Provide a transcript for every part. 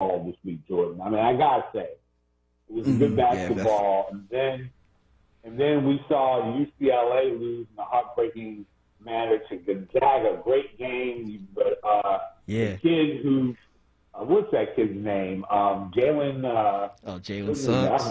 this week, Jordan. I mean, I gotta say, it was a good basketball, and then we saw UCLA lose in a heartbreaking manner to Gonzaga. Great game, but the kid who, what's that kid's name? Jalen. Jalen Suggs.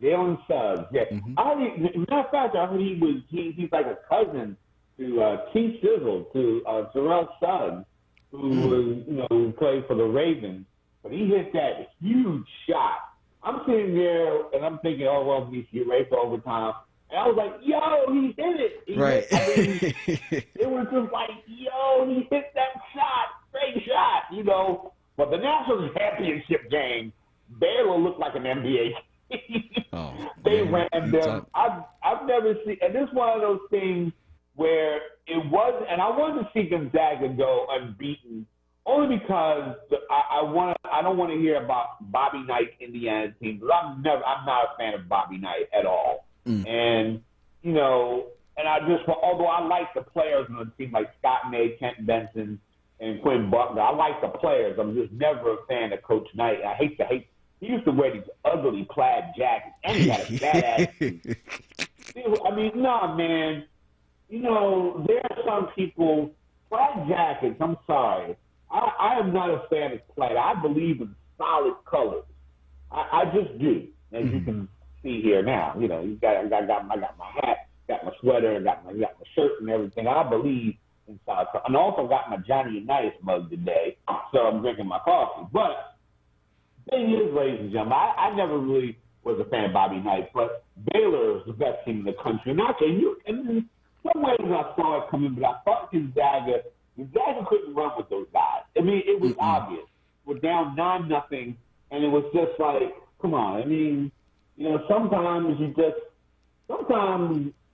Jalen Suggs. Yeah. Matter of fact, I heard he's like a cousin to T Sizzle, to Terrell Suggs, who played for the Ravens. But he hit that huge shot. I'm sitting there and I'm thinking, oh, well, he's ready for overtime. And I was like, yo, he hit it. It was just like, yo, he hit that shot, great shot, But the national championship game, Baylor looked like an NBA team. They ran them. I've never seen, and this is one of those things where it was, and I wanted to see Gonzaga go unbeaten only because I don't want to hear about Bobby Knight, Indiana team, because I'm not a fan of Bobby Knight at all. And and although I like the players on the team like Scott May, Kent Benson, and Quinn Butler, I like the players. I'm just never a fan of Coach Knight. I hate. He used to wear these ugly plaid jackets, and he had a bad attitude. I mean, no, man. There are some people, plaid jackets, I'm sorry. I am not a fan of plaid. I believe in solid colors. I just do, as you can see here now. I got my hat, got my sweater, got my shirt and everything. I believe in solid colors. And I also got my Johnny Unitas mug today, so I'm drinking my coffee. But the thing is, ladies and gentlemen, I never really was a fan of Bobby Knight, but Baylor is the best team in the country. And in some ways I saw it coming, but I thought Gonzaga couldn't run with those guys. I mean, it was obvious. We're down 9-0, and it was just like, come on. I mean, sometimes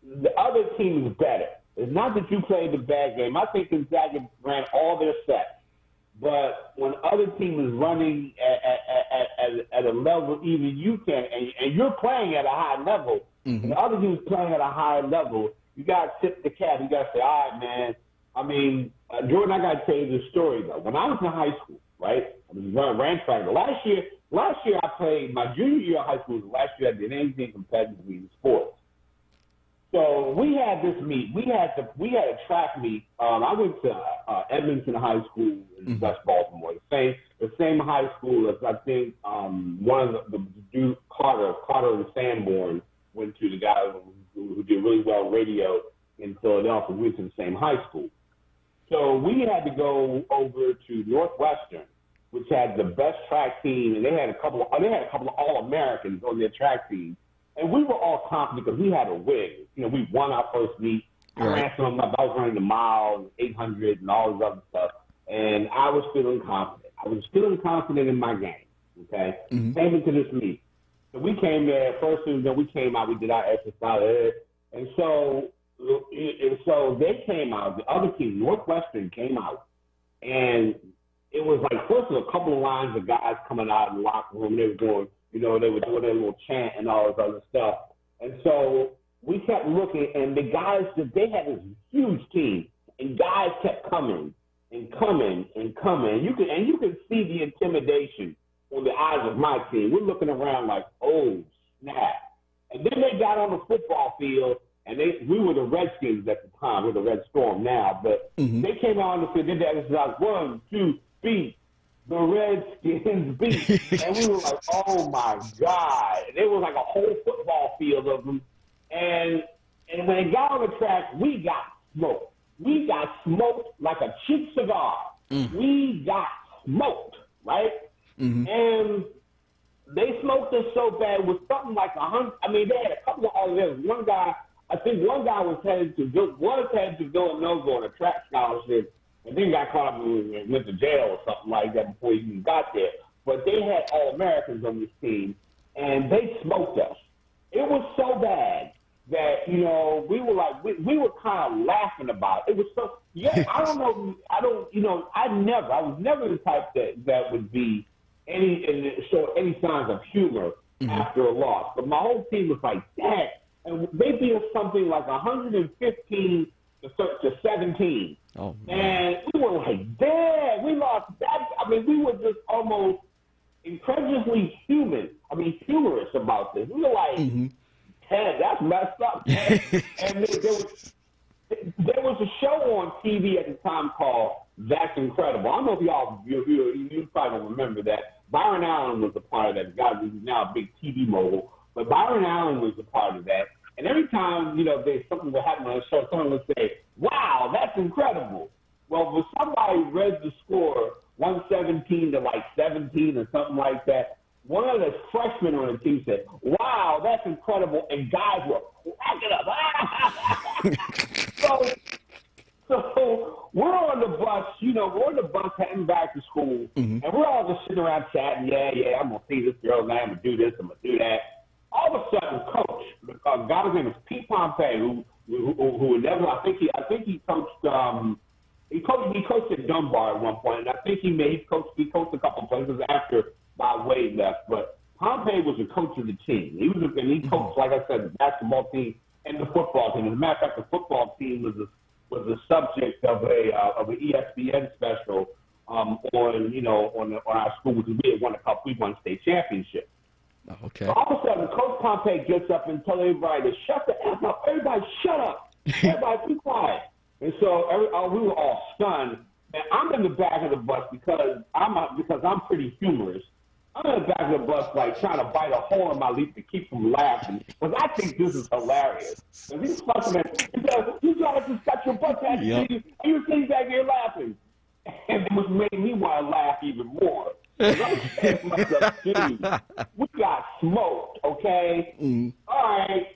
the other team is better. It's not that you played the bad game. I think Gonzaga ran all their sets. But when other team is running at a level even you can, and you're playing at a high level, and the other team is playing at a higher level, you got to tip the cap. You got to say, all right, man. I mean, Jordan, I got to tell you this story, though. When I was in high school, right, I ran track. Last year I played, my junior year of high school was the last year I did anything competitively in sports. So we had this meet. We had a track meet. I went to Edmonton High School in West Baltimore, the same high school as I think one of the dude Carter and Sanborn went to, the guy who did really well radio in Philadelphia. We went to the same high school. So we had to go over to Northwestern, which had the best track team, and they had a couple of All-Americans on their track team. And we were all confident because we had a win. We won our first meet. I ran some up. I was running the mile, 800, and all this other stuff. And I was feeling confident. I was feeling confident in my game. Okay? Came into this meet. So we came there. First thing we came out, we did our exercise. And so they came out. The other team, Northwestern, came out. And it was like, first of all, a couple of lines of guys coming out in the locker room. They were going, they were doing their little chant and all this other stuff. And so we kept looking, and the guys, they had this huge team, and guys kept coming and coming and coming. You could see the intimidation on the eyes of my team. We're looking around like, oh, snap. And then they got on the football field, and we were the Redskins at the time. We're the Red Storm now. But they came out on the field, they did that, 1, 2, 3. The Redskins beat. And we were like, oh, my God. And it was like a whole football field of them. And when it got on the track, we got smoked. We got smoked like a cheap cigar. We got smoked, right? And they smoked us so bad with something like 100. I mean, they had a couple of others. One guy was headed to Villanova on a track scholarship, and then got caught up and went to jail or something like that before he even got there. But they had All-Americans on this team, and they smoked us. It was so bad that, we were like, we were kind of laughing about it. It was so, I was never the type that would be show any signs of humor after a loss. But my whole team was like, dang. And they beat us something like 115-0 to 17. Oh, and we were like, damn, we lost that. I mean, we were just almost incredulously humorous about this. We were like, Ted, that's messed up. And there was a show on TV at the time called That's Incredible. I don't know if you probably don't remember that. Byron Allen was a part of that. The guy who's now a big TV mogul. But Byron Allen was a part of that. And every time, there's something would happen on the show, someone would say, wow, that's incredible. Well, when somebody read the score, 117 to 17 or something like that, one of the freshmen on the team said, wow, that's incredible. And guys were cracking up. So we're on the bus, we're on the bus heading back to school, and we're all just sitting around chatting, yeah, I'm going to see this girl, man, I'm going to do this, I'm going to do that. All of a sudden, coach, a guy whose name is Pete Pompey, who never, I think he coached, he coached at Dunbar at one point, and I think he coached a couple places after Bob Wade left. But Pompey was a coach of the team. He coached, like I said, the basketball team and the football team. As a matter of fact, the football team was the subject of an ESPN special on our school, which we won state championship. Oh, okay. So all of a sudden, Coach Pompey gets up and tells everybody to shut the F up. Everybody shut up. Everybody be quiet. And so we were all stunned. And I'm in the back of the bus because I'm pretty humorous. I'm in the back of the bus, trying to bite a hole in my lip to keep from laughing, because I think this is hilarious. And these freshmen, you guys just got your butt back, and you sitting back here laughing. And it was made me want to laugh even more. I'm saying to myself, dude, we got smoked, okay? All right,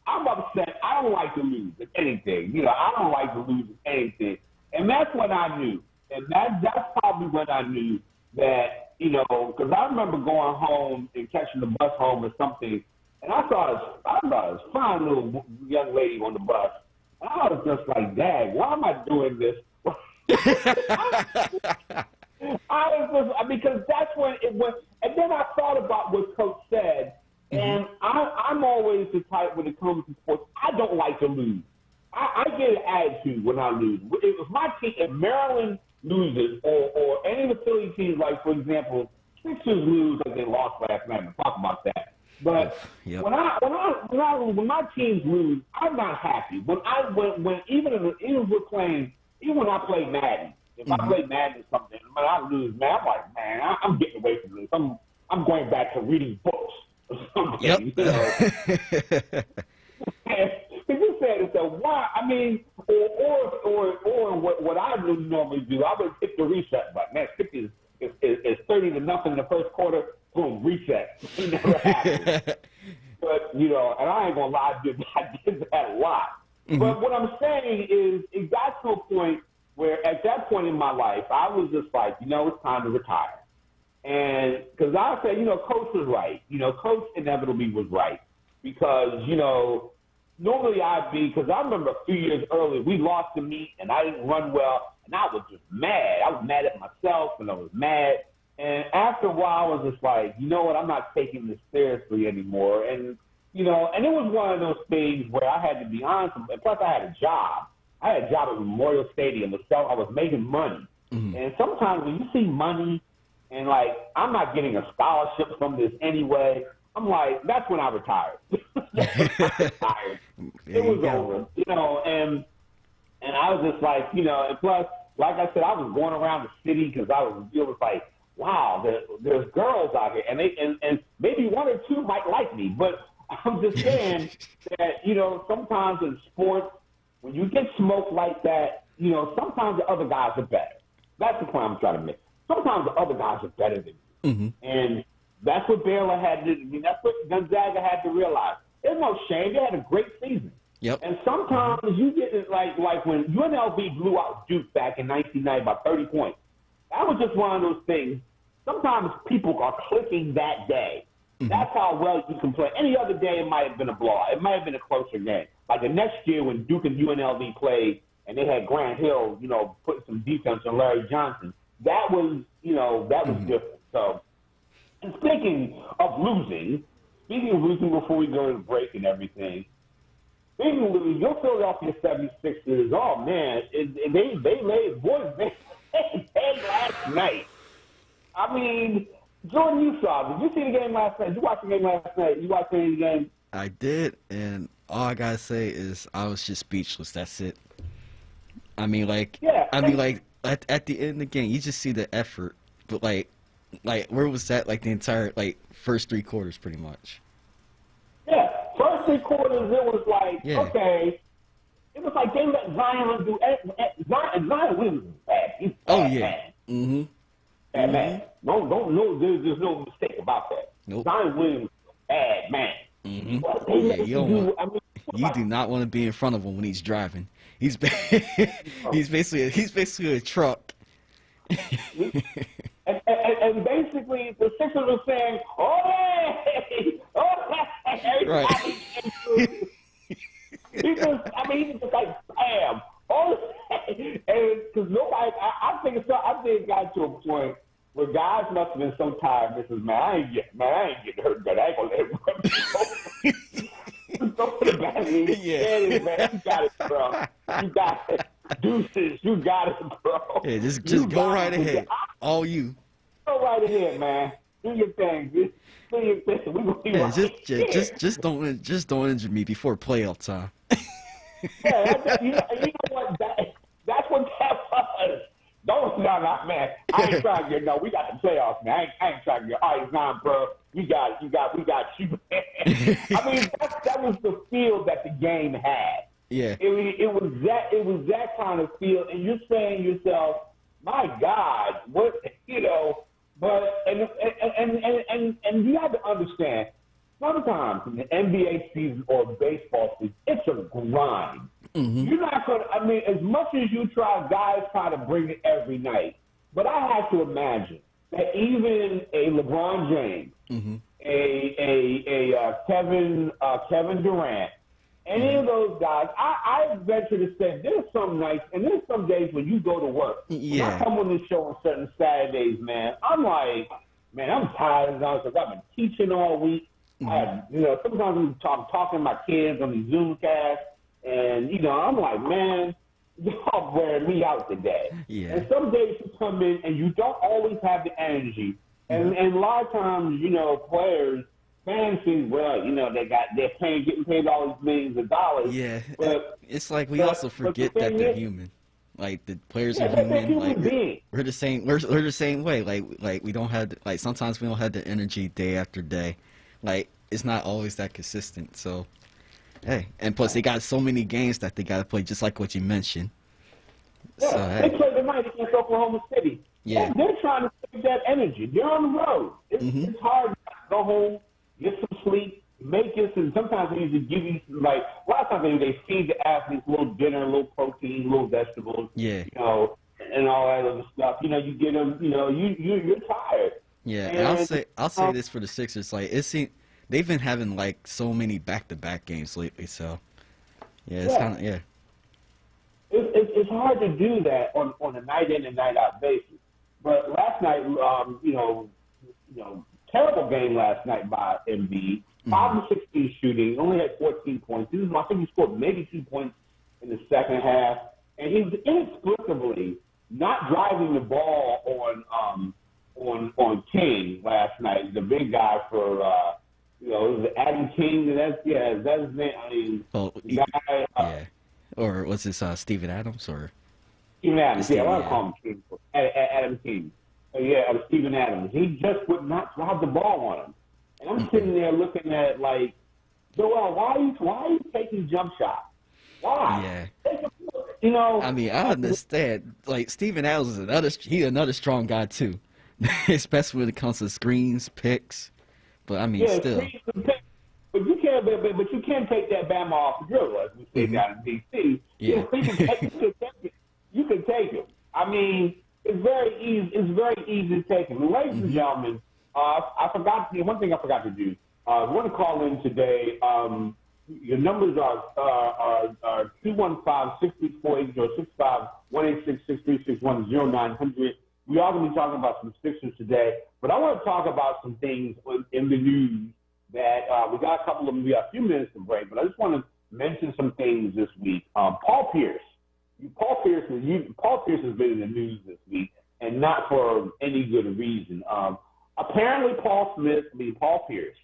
I'm upset. I don't like to lose at anything. I don't like to lose at anything. And that's when I knew. And that's probably when I knew that, because I remember going home and catching the bus home or something, and I saw this fine little young lady on the bus. And I was just like, dang, why am I doing this? Because that's when it was, and then I thought about what Coach said, and I'm always the type when it comes to sports, I don't like to lose. I get an attitude when I lose. If my team, if Maryland loses, or any of the Philly teams, like for example, Sixers lose because they lost last night, we'll talk about that. But when my teams lose, I'm not happy. When even when I play Madden. If I play Madden or something, when I lose, man, I'm like, man, I'm getting away from this. I'm going back to reading books or something. And you said it, so why? I mean, or what I would normally do, I would hit the reset button. Man, 50 is 30-0 in the first quarter. Boom, reset. It never happened. But and I ain't gonna lie, I did that a lot. But what I'm saying is, it got to a point where at that point in my life, I was just like, it's time to retire. And because I said, Coach was right. Coach inevitably was right. Because, normally because I remember a few years earlier, we lost the meet and I didn't run well. And I was just mad. I was mad at myself and I was mad. And after a while, I was just like, you know what, I'm not taking this seriously anymore. And, and it was one of those things where I had to be honest. And plus, I had a job. I had a job at Memorial Stadium. I was making money. And sometimes when you see money and, I'm not getting a scholarship from this anyway, I'm like, that's when I retired. It was over, and I was just like, and plus, like I said, I was going around the city because it was like, wow, there's girls out here, and maybe one or two might like me, but I'm just saying that, sometimes in sports, when you get smoked like that, sometimes the other guys are better. That's the point I'm trying to make. Sometimes the other guys are better than you. And that's what Baylor had to do. That's what Gonzaga had to realize. There's no shame. They had a great season. Yep. And sometimes you get it like when UNLV blew out Duke back in 1990 by 30 points. That was just one of those things. Sometimes people are clicking that day. That's how well you can play. Any other day, it might have been a blowout. It might have been a closer game. Like the next year when Duke and UNLV played and they had Grant Hill, putting some defense on Larry Johnson, that was different. So, and speaking of losing before we go to the break and everything, Speaking of your Philadelphia 76ers, oh man, they laid boys they laid last night. I mean, Jordan, you saw. Did you see the game last night? Did you watch the game last night? You watched any of the game? I did, and all I gotta say is I was just speechless. That's it. I mean, like, Yeah. at the end of the game, you just see the effort, but like where was that? Like the entire first 3 quarters, pretty much. Yeah, first 3 quarters, it was like, okay. It was like they let Zion do. Zion Williams was bad. He's bad man. Mm-hmm. Bad man. No, there's no mistake about that. Nope. Zion Williams was bad man. Mm-hmm. What they let You do not want to be in front of him when he's driving. He's basically a truck. And basically, the Sixers were saying, "Oh, hey, oh, hey!" Right. He was just like, "Bam!" Oh, and because nobody, I think it got to a point where guys must have been so tired. This is I ain't getting hurt, but I ain't gonna let him run me over. Go to the bathroom. Yeah, man, you got it, bro. You got it. Deuces, you got it, bro. Yeah, just go right ahead. All you. Go right ahead, man. Do your thing. Do your thing. We gonna be right just don't injure me before playoff time. Yeah, you know what? That's what that was. No, man. I ain't trying to get we got the playoffs, man. I ain't trying to get. All right, nah, bro. We got you. I mean, that was the feel that the game had. Yeah. It was that kind of feel, and you're saying to yourself, my God, what But and you have to understand, sometimes in the NBA season or baseball season, it's a grind. Mm-hmm. You're not gonna. I mean, as much as you try, guys try to bring it every night. But I have to imagine that even a LeBron James, mm-hmm. a Kevin Durant, any of those guys, I venture to say there's some nights and there's some days when you go to work. Yeah. When I come on this show on certain Saturdays, man, I'm like, man, I'm tired because I've been teaching all week. Mm-hmm. Sometimes I'm talking to my kids on the Zoom cast, and I'm like, man, y'all wearing me out today. Yeah. And some days you come in and you don't always have the energy, and a lot of times, players. Fans think, well, they're getting paid all these millions of dollars. Yeah, but it's like we also forget that they're human. Like the players are human. Like we're the same. We're the same way. Like we don't have sometimes we don't have the energy day after day. Like it's not always that consistent. So hey, and plus they got so many games that they got to play, just like what you mentioned. Yeah, so, hey. They play tonight against Oklahoma City. Yeah, and they're trying to save that energy. They're on the road. It's hard to go home. Get some sleep, make it, and sometimes they usually give you a lot of times they feed the athletes a little dinner, a little protein, a little vegetables, and all that other stuff. You get them, you're tired. Yeah, and I'll say this for the Sixers, they've been having so many back-to-back games lately, so it's kind of It's hard to do that on a night in and night out basis. But last night, terrible game last night by Embiid. 5 of 16 shooting, only had 14 points. I think he scored maybe 2 points in the second half, and he was inexplicably not driving the ball on King last night. The big guy for it was Adam King. That's his name. I mean, guy. Or was this Steven Adams or Steven Adams? I want to call him King. Adam King. Steven Adams. He just would not drive the ball on him. And I'm sitting there looking at it like, Joel, why are you taking jump shots? Why? Yeah. I mean, I understand. Steven Adams is another strong guy too, especially when it comes to screens, picks. But I mean, still. But you can't take that Bama off the dribble, as we say down in D.C. Yeah. You can take it. I mean, it's very easy. It's very easy to take him. Ladies and gentlemen, one thing I forgot to do. I want to call in today. Your numbers are 215-634-8065-186-636-10-900. We are going to be talking about some Sixers today, but I want to talk about some things in the news that we got a couple of them. We got a few minutes to break, but I just want to mention some things this week. Paul Pierce. Paul Pierce has been in the news this week, and not for any good reason. Apparently, Paul Pierce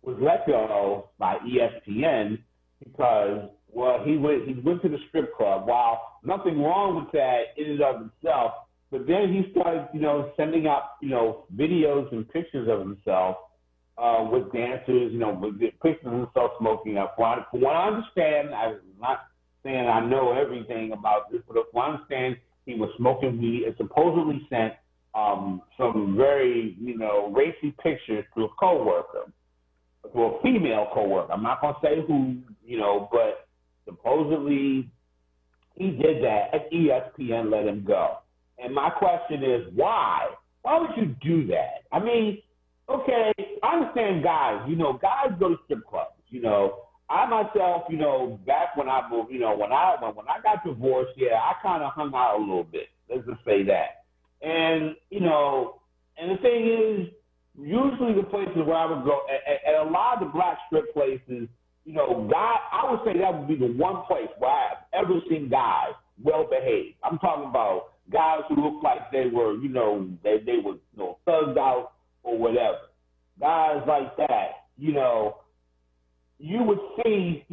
was let go by ESPN because, well, he went to the strip club. While nothing wrong with that in and of itself, but then he started, sending out, videos and pictures of himself with dancers, with pictures of himself smoking up. From what I understand, I'm not saying I know everything about this, but from what I understand, he was smoking weed and supposedly sent some very, racy pictures to a coworker, to a female coworker. I'm not going to say who, but supposedly he did that, and ESPN let him go. And my question is, why? Why would you do that? I mean, okay, I understand guys. Guys go to strip clubs. I myself, back when I moved, when I got divorced, yeah, I kind of hung out a little bit. Let's just say that. And and the thing is, usually the places where I would go, at a lot of the black strip places, I would say that would be the one place where I've ever seen guys well behaved. I'm talking about guys who looked like they were, they were, thugged out or whatever. Guys like that, you would see,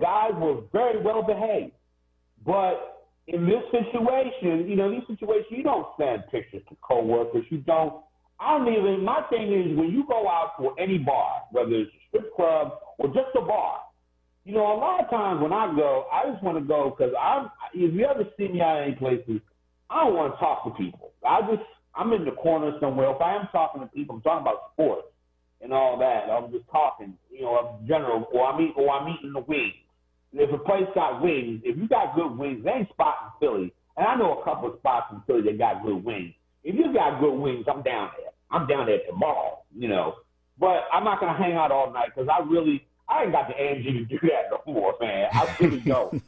guys were very well behaved. But in this situation, you don't send pictures to coworkers. You don't. My thing is, when you go out for any bar, whether it's a strip club or just a bar, a lot of times when I go, I just want to go because if you ever see me out any places, I don't want to talk to people. I'm in the corner somewhere. If I am talking to people, I'm talking about sports and all that. I'm just talking, in general, or I'm eating the wings. And if a place got wings, if you got good wings, they ain't spot in Philly. And I know a couple of spots in Philly that got good wings. If you got good wings, I'm down there. I'm down there tomorrow, But I'm not going to hang out all night because I ain't got the energy to do that no more, man. I really don't.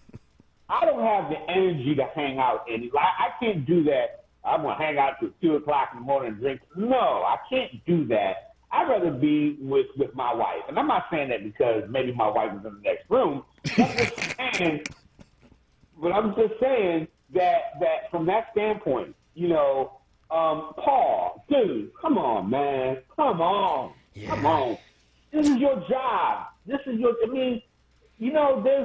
I don't have the energy to hang out I can't do that. I'm going to hang out till 2 o'clock in the morning and drink. No, I can't do that. I'd rather be with my wife. And I'm not saying that because maybe my wife is in the next room. I'm just saying that from that standpoint, Paul, dude, come on, man. Come on. Yeah. Come on. This is your job. There's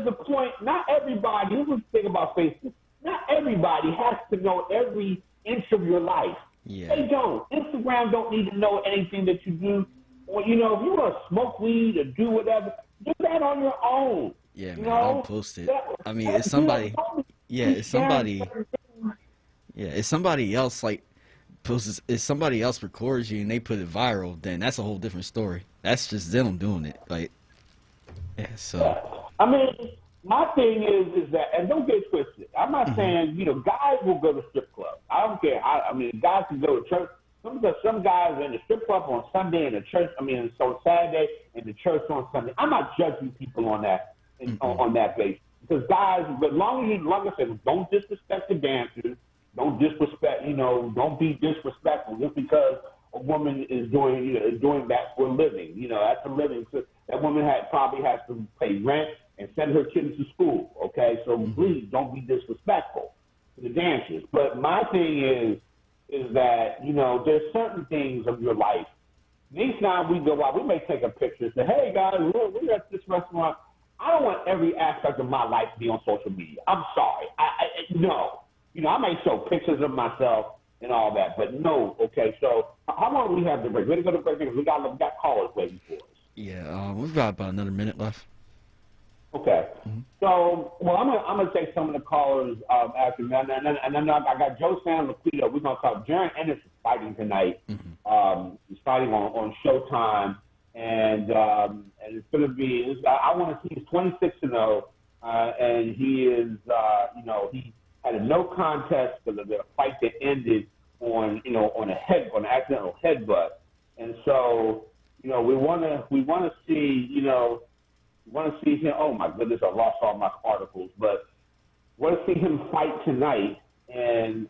a point. Not everybody, this is the thing about Facebook, not everybody has to know every inch of your life. Yeah. They don't. Instagram don't need to know anything that you do. Or, if you want to smoke weed or do whatever, do that on your own. Yeah, man, don't post it. If somebody else, posts, if somebody else records you and they put it viral, then that's a whole different story. That's just them doing it. My thing is that, and don't get twisted. I'm not saying, guys will go to strip clubs. I don't care. Guys can go to church. Some guys are in the strip club on Sunday and the church, on Saturday and the church on Sunday. I'm not judging people on that, on that basis. Because guys, but like I said, don't disrespect the dancers. Don't disrespect, don't be disrespectful just because a woman is doing that for a living. That's a living. So that woman probably has to pay rent and send her kids to school. Okay, so please don't be disrespectful to the dancers. But my thing is that there's certain things of your life. Next time we go out, we may take a picture and say, "Hey guys, we're at this restaurant." I don't want every aspect of my life to be on social media. I'm sorry. No. I may show pictures of myself and all that, but no. Okay, so how long do we have to break? We're going to go to break because we got callers waiting for us. Yeah, we've got about another minute left. Okay. So, I'm gonna take some of the callers after that, and then I got Joe San Laquito. We're gonna talk. Jaron Ennis is fighting tonight. He's fighting on Showtime, and it's gonna be. I want to see. He's 26-0, and he is. He had a no contest for the fight that ended on an accidental headbutt, and so we want to see him. Oh my goodness, I lost all my articles, but want to see him fight tonight, and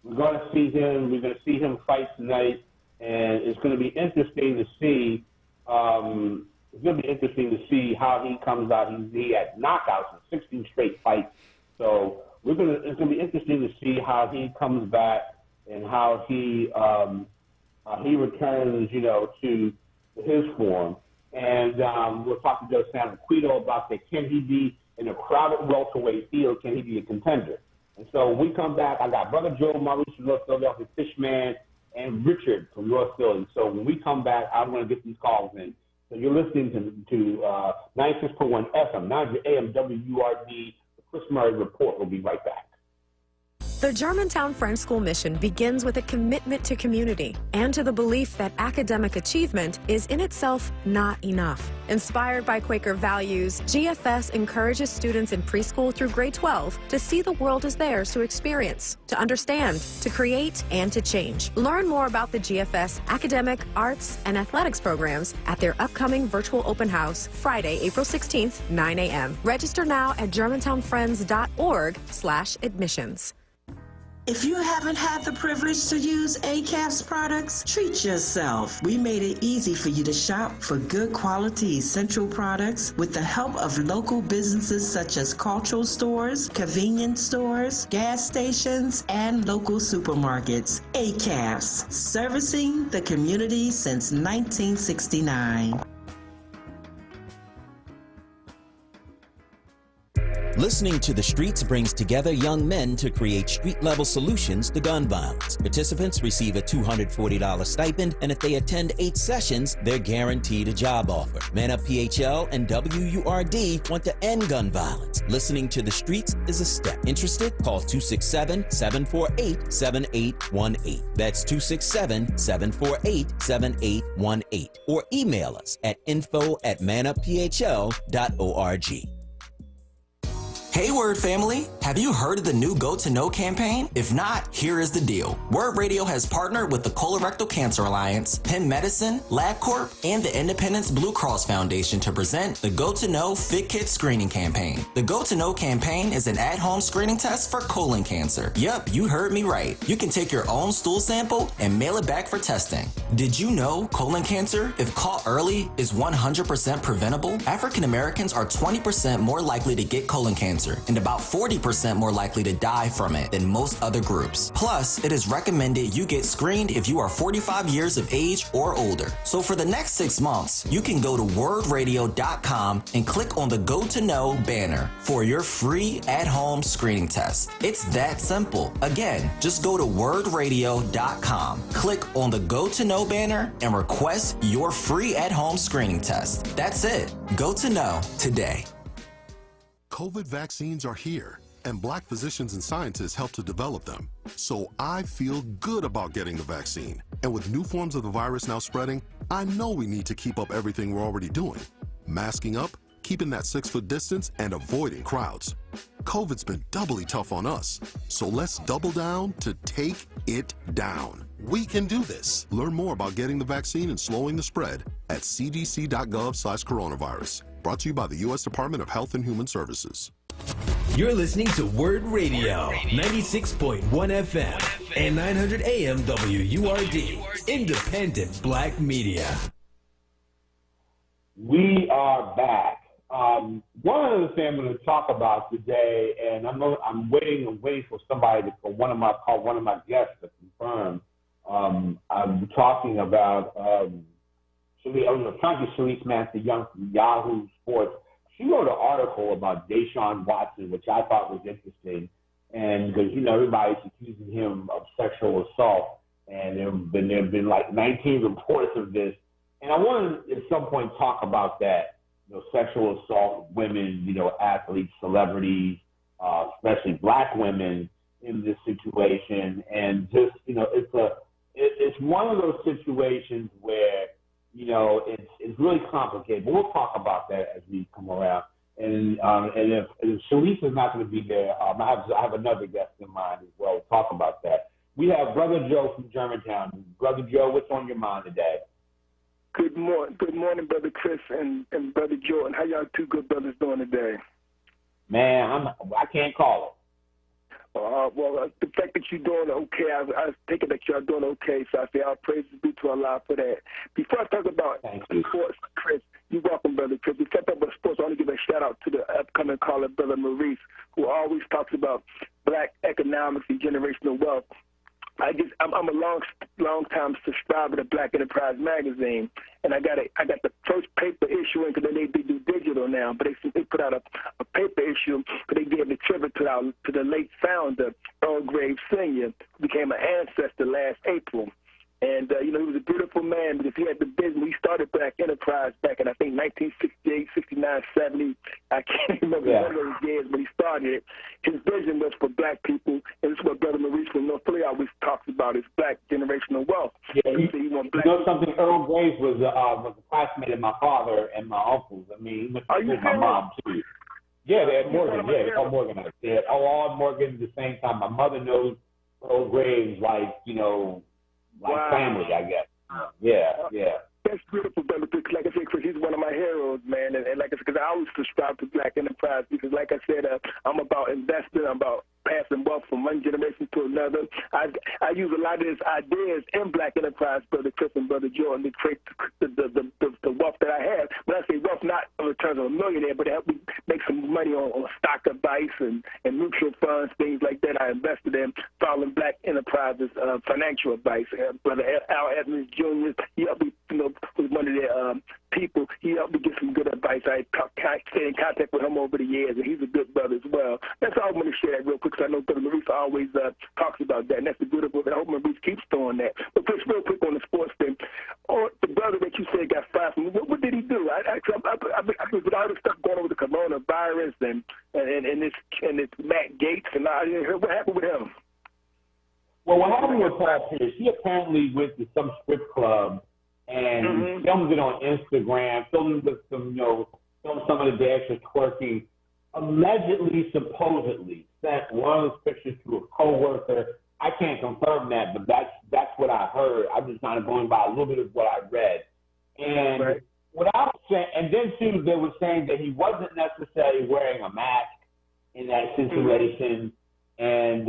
we're going to see him. We're going to see him fight tonight, and it's going to be interesting to see it's going to be interesting to see how he comes out. He had knockouts in 16 straight fights. So it's going to be interesting to see how he comes back and how he returns, to his form. And we'll talk to Joe Sanquito about that. Can he be in a crowded welterweight field? Can he be a contender? And so when we come back, I got Brother Joe Maurice from North Philadelphia, Fishman, and Richard from North Philly. So when we come back, I'm going to get these calls in. So you're listening to 96.1 FM, 900 AM WURD, the Chris Murray Report. We'll be right back. The Germantown Friends School mission begins with a commitment to community and to the belief that academic achievement is in itself not enough. Inspired by Quaker values, GFS encourages students in preschool through grade 12 to see the world as theirs to experience, to understand, to create, and to change. Learn more about the GFS academic, arts, and athletics programs at their upcoming virtual open house, Friday, April 16th, 9 a.m. Register now at germantownfriends.org/admissions. If you haven't had the privilege to use ACAP's products, treat yourself. We made it easy for you to shop for good quality essential products with the help of local businesses such as cultural stores, convenience stores, gas stations, and local supermarkets. ACAPs, servicing the community since 1969. Listening to the Streets brings together young men to create street-level solutions to gun violence. Participants receive a $240 stipend, and if they attend 8 sessions, they're guaranteed a job offer. Man Up PHL and WURD want to end gun violence. Listening to the Streets is a step. Interested? Call 267-748-7818. That's 267-748-7818. Or email us at info@manupPHL.org. Hey WURD family, have you heard of the new Go to Know campaign? If not, here is the deal. WURD Radio has partnered with the Colorectal Cancer Alliance, Penn Medicine, LabCorp, and the Independence Blue Cross Foundation to present the Go to Know Fit Kit Screening Campaign. The Go to Know campaign is an at-home screening test for colon cancer. Yep, you heard me right. You can take your own stool sample and mail it back for testing. Did you know colon cancer, if caught early, is 100% preventable? African Americans are 20% more likely to get colon cancer and about 40% more likely to die from it than most other groups. Plus, it is recommended you get screened if you are 45 years of age or older. So for the next 6 months, you can go to wordradio.com and click on the Go to Know banner for your free at-home screening test. It's that simple. Again, just go to wordradio.com, click on the Go to Know banner, and request your free at-home screening test. That's it. Go to Know today. COVID vaccines are here, and Black physicians and scientists helped to develop them. So I feel good about getting the vaccine. And with new forms of the virus now spreading, I know we need to keep up everything we're already doing. Masking up, keeping that 6-foot distance, and avoiding crowds. COVID's been doubly tough on us, so let's double down to take it down. We can do this. Learn more about getting the vaccine and slowing the spread at cdc.gov/coronavirus. Brought to you by the U.S. Department of Health and Human Services. You're listening to WURD Radio, 96.1 FM and 900 AM WURD, independent Black media. We are back. One other thing I'm going to talk about today, and I'm waiting for somebody for one of my guests to confirm. I'm talking about Sharice Master Young from Yahoo Sports. She wrote an article about Deshaun Watson, which I thought was interesting, and because everybody's accusing him of sexual assault, and there have been like 19 reports of this, and I want to at some point talk about that, sexual assault of women, athletes, celebrities, especially Black women in this situation, and just it's one of those situations where it's really complicated, but we'll talk about that as we come around. And if Sharice is not going to be there, I have another guest in mind as well. We'll talk about that. We have Brother Joe from Germantown. Brother Joe, what's on your mind today? Good morning, Brother Chris and Brother Joe. And how y'all two good brothers doing today? Man, I can't call it. The fact that you're doing okay, I take it that you're doing okay. So I say all praises be to Allah for that. Before I talk about sports, Chris, You're welcome, Brother Chris. We kept up with sports. I want to give a shout-out to the upcoming caller, Brother Maurice, who always talks about black economics and generational wealth. I'm a long time subscriber to Black Enterprise magazine, and I got the first paper issue in, because they do digital now, but they put out a paper issue because they gave the tribute to the late founder, Earl Graves Sr., who became an ancestor last April. And, he was a beautiful man because he had the business. He started Black Enterprise back in, I think, 1968, 69, 70. I can't remember one of those years, but he started it. His vision was for black people, and this is what Brother Maurice from North Philly always talks about, is black generational wealth. Yeah, you know something? Earl Graves was a classmate of my father and my uncles. I mean, he went to school with my mom, too. Yeah, they're at Morgan. Yeah, they're all Morgan. They're all Morgan at the same time. My mother knows Earl Graves like family, I guess. Yeah. That's beautiful, brother. Because like I said, Chris, he's one of my heroes, man. And like I said, because I always subscribe to Black Enterprise because, like I said, I'm about investing. I'm about passing wealth from one generation to another. I use a lot of his ideas in Black Enterprise, Brother Chris and Brother Jordan, to create the wealth that I have. When I say wealth, not in terms of a millionaire, but to help me make some money on stock advice and mutual funds, things like that. I invested in following Black Enterprise's financial advice. Brother Al Evans Jr., he helped me, was one of their people. He helped me get some good advice. I stay in contact with him over the years, and he's a good brother as well. That's all I want to share that real quick, because I know Brother Maurice always talks about that, and that's the beautiful thing. I hope Maurice keeps doing that. But just real quick on the sports thing, the brother that you said got fired from, what did he do? I've been with all this stuff going on with the coronavirus and this Matt Gates, and I didn't hear what happened with him. Well, what happened with Paul Pierce, he apparently went to some strip club and filmed it on Instagram, filmed with some of the dancers twerking, allegedly, supposedly sent one of those pictures to a coworker. I can't confirm that, but that's what I heard. I'm just kind of going by a little bit of what I read. And what I was saying, and then too, they were saying that he wasn't necessarily wearing a mask in that situation. And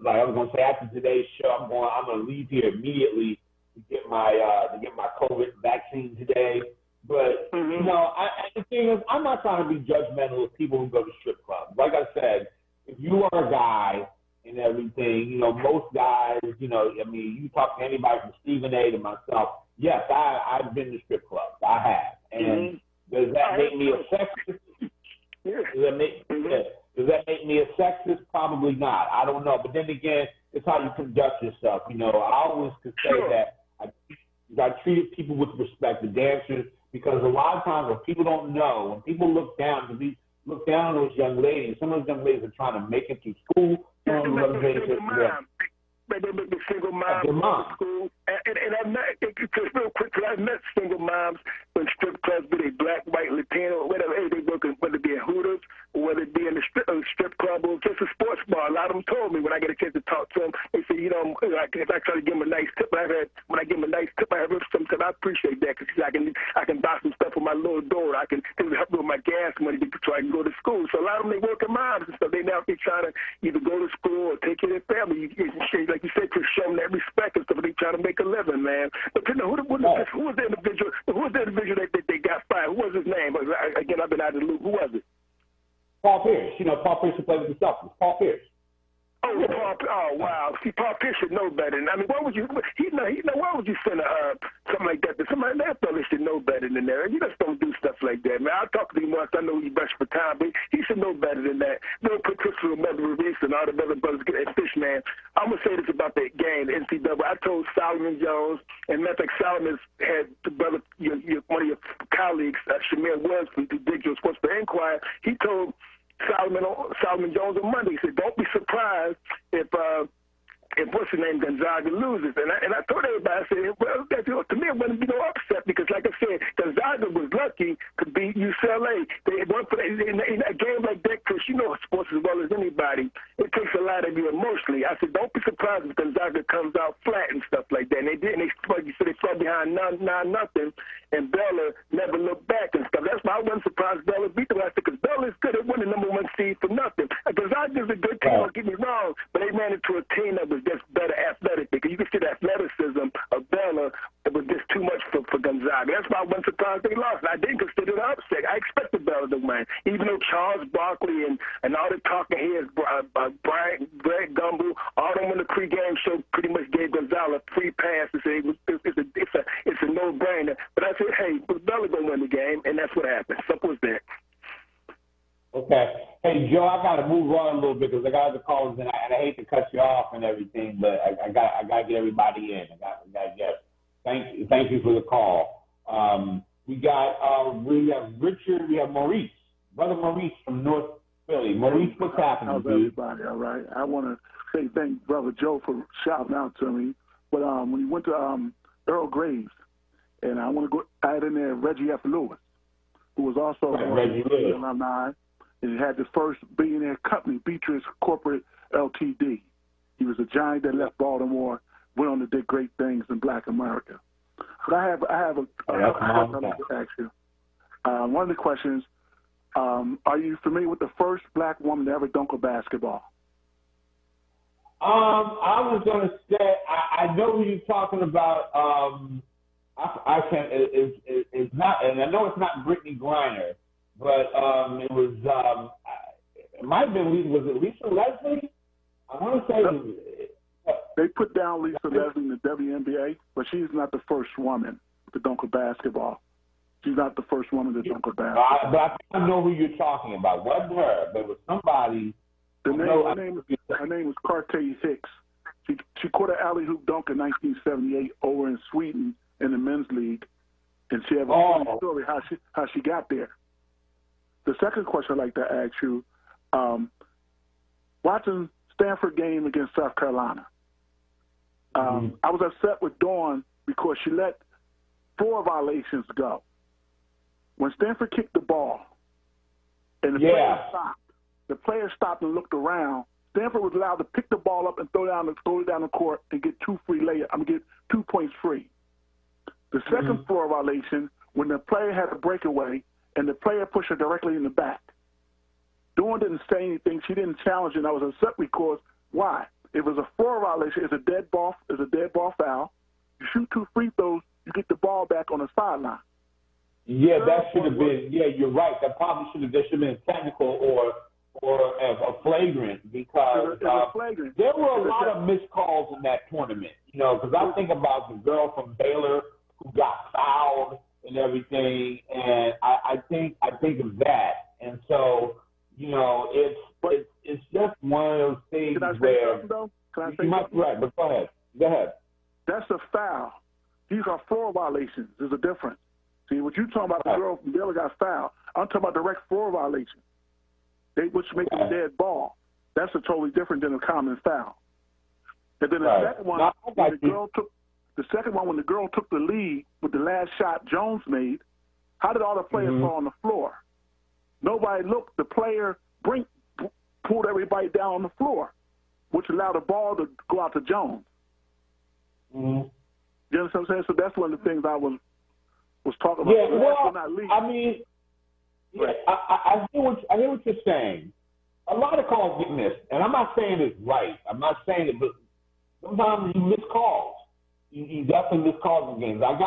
like I was gonna say, after today's show, I'm gonna leave here immediately to get my COVID vaccine today. But the thing is, I'm not trying to be judgmental of people who go to strip clubs. Like I said, if you are a guy and everything, most guys, you talk to anybody from Stephen A. to myself. Yes, I've been to strip clubs. I have. And does that make me a sexist? Does that make me a sexist? Probably not. I don't know. But then again, it's how you conduct yourself. I always could say that I treated people with respect, the dancers, because a lot of times when people don't know, when people look down on those young ladies, some of those young ladies are trying to make it through school. Some of those ladies they make the single moms go to school. And I've met, just real quick, I've met single moms in strip clubs, be they black, white, Latino, whatever, they work, whether it be in Hooters or whether it be in the strip club or just a sports bar. A lot of them told me when I get a chance to talk to them, they say, if I try to give them a nice tip, when I give them a nice tip, I have sometimes I appreciate that because I can buy some stuff for my little daughter. I can help me with my gas money so I can go to school. So a lot of them, they working moms and stuff. They now be trying to either go to school or take care of their family. Like you said, to show them that respect and stuff. They trying to make a living, man. But who was the individual? Who was the individual that they got fired? Who was his name? Again, I've been out of the loop. Who was it? Paul Pierce. Paul Pierce who played with the Celtics. Paul Pierce. Oh, wow. See, Paul Pierce should know better. I mean, why would you? Why would you send something like that to somebody? That fella should know better than that. You just don't do stuff like that, man. I'll talk to him once. I know he's best for time, but he should know better than that. Real quick, Christopher, Mother Reese, and all the other brothers get that fish, man. I'm gonna say this about that game, the NCAA. I told Solomon Jones, and matter of fact, Solomon had the brother, one of your colleagues, Shamir Woods from the Digital Sports for Inquiry. He told Solomon Jones on Monday. He said, "Don't be surprised if what's his name, Gonzaga loses." And I told everybody, I said, well, to me, it wouldn't be no upset because, like I said, Gonzaga was lucky to beat UCLA. They won in a game like that, because you know sports as well as anybody. It takes a lot of you emotionally. I said, don't be surprised if Gonzaga comes out flat and stuff like that. And they did. And they fell behind 9-0, and Bella never looked back and stuff. That's why I wasn't surprised Bella beat them last year, because Bella is good at winning the #1 seed for nothing. Gonzaga's a good team, don't get me wrong, but they ran into a team that was just better athletically. Because you can see the athleticism of Bella, it was just too much for Gonzaga. Gonzaga. That's why I wasn't surprised they lost. I didn't consider the upset. I expected Baylor to win, even though Charles Barkley and all the talking heads, Brian, Greg Gumbel, all them on the pregame show pretty much gave Gonzaga a free pass to say it's a no-brainer. But I said, hey, Baylor gonna win the game, and that's what happened. Simple as that. Okay. Hey, Joe, I got to move on a little bit because I got other callers, and I hate to cut you off and everything, but I got to get everybody in. I got to get. Thank you for the call. We have Richard, we have Maurice, Brother Maurice from North Philly. Maurice, what's happening? How's everybody? All right. I want to say thank Brother Joe for shouting out to me. But when he went to Earl Graves, and I want to go add in there Reggie F. Lewis, who was also an alumni. And he had the first billionaire company, Beatrice Corporate Ltd. He was a giant that left Baltimore, went on to do great things in Black America. But I have a question to ask you. One of the questions: are you familiar with the first black woman to ever dunk a basketball? I was going to say I know who you're talking about. I can't. It's not, and I know it's not Brittany Griner. But it was, it might have been, was it Lisa Leslie? I want to say. They put down Lisa Leslie in the WNBA, but she's not the first woman to dunk a basketball. She's not the first woman to dunk a basketball. But I know who you're talking about. It wasn't her, but it was somebody. Her name was Cartay Hicks. She caught an alley-hoop dunk in 1978 over in Sweden in the men's league, and she has a funny story how she got there. The second question I'd like to ask you, watching Stanford game against South Carolina, I was upset with Dawn because she let 4 violations go. When Stanford kicked the ball and the player stopped and looked around, Stanford was allowed to pick the ball up and throw it down the court and get 2 points free. The second floor violation, when the player had a breakaway, and the player pushed her directly in the back. Dawn didn't say anything. She didn't challenge it. And I was upset because why? If it was a floor violation, it's a dead ball foul. You shoot 2 free throws, you get the ball back on the sideline. Yeah, that should have been. Yeah, you're right. That probably should have been technical or a flagrant because there were a lot of missed calls in that tournament. Because I think about the girl from Baylor who got fouled and everything, and I think of that, and so it's just one of those things where you might be right, but go ahead. That's a foul. These are floor violations. There's a difference. See, what you're talking about, the girl from Baylor got fouled. I'm talking about direct floor violation, which makes it a dead ball. That's totally different than a common foul. And then the second one, the second one, when the girl took the lead with the last shot Jones made, how did all the players fall on the floor? Nobody looked. The player pulled everybody down on the floor, which allowed the ball to go out to Jones. You understand what I'm saying? So that's one of the things I was talking about. Yeah, I mean, I hear what you're saying. A lot of calls get missed, and I'm not saying it's right. I'm not saying it, but sometimes you miss calls. You definitely miss calls in games. I hate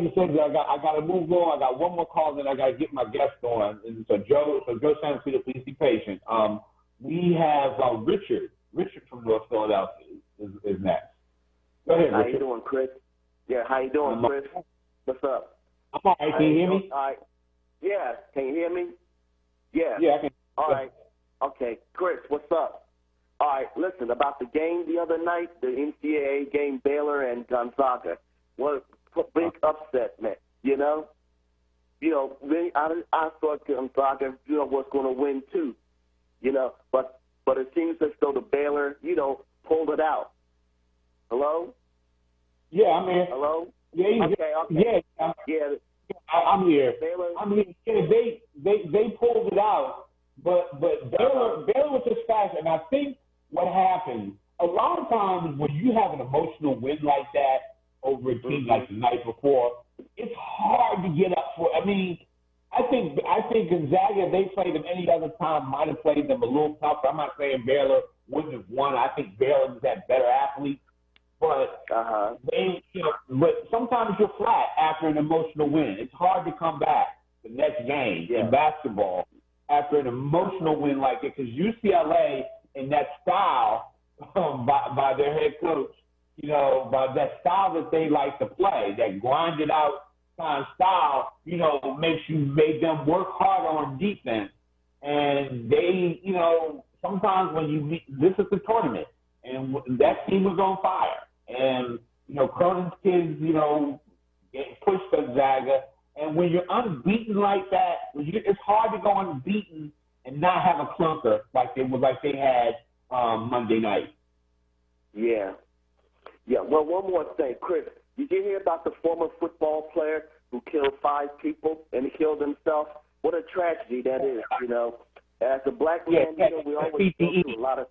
to say that I got to move on. I got one more call, then I got to get my guest on. And so Joe Sanfilippo, please be patient. We have Richard from North Philadelphia is next. Go ahead, Richard. How you doing, Chris? Yeah, how you doing, Chris? What's up? I'm all right. Can you hear me? All right. Yeah, can you hear me? Yeah. Yeah, I can. All right. Okay, Chris, what's up? All right, listen, about the game the other night, the NCAA game, Baylor and Gonzaga. What a big upset, man, I thought Gonzaga, was going to win too, but it seems as though the Baylor, pulled it out. Hello? Yeah, I'm here. Hello? Yeah, okay. Yeah, I'm here. Baylor? I'm here. Yeah, they pulled it out, but Baylor was just fast, and I think what happens, a lot of times when you have an emotional win like that over a team like the night before, it's hard to get up for. I mean, I think Gonzaga, if they played them any other time, might have played them a little tougher. I'm not saying Baylor wouldn't have won. I think Baylor was that better athlete. but but sometimes you're flat after an emotional win. It's hard to come back the next game in basketball after an emotional win like it, because UCLA in that style by their head coach, by that style that they like to play, that grinded out kind of style, made them work harder on defense. And they, sometimes when you meet, this is the tournament, and that team was on fire. And, Cronin's kids, get pushed Gonzaga. And when you're unbeaten like that, it's hard to go unbeaten and not have a clunker like they had Monday night. Yeah. Well, one more thing, Chris. Did you hear about the former football player who killed 5 people and killed himself? What a tragedy that is, As a black man, we always go through a lot of,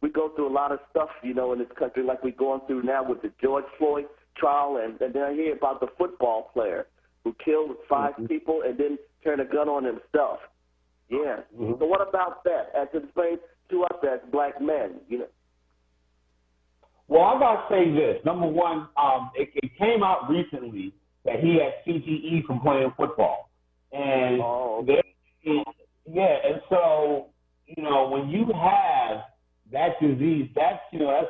we go through a lot of stuff, in this country, like we're going through now with the George Floyd trial, and then I hear about the football player who killed 5 people and then turned a gun on himself. Yeah. So what about that as it explains to us as black men, Well, I got to say this. Number one, it came out recently that he had CTE from playing football. And and so, when you have that disease, that's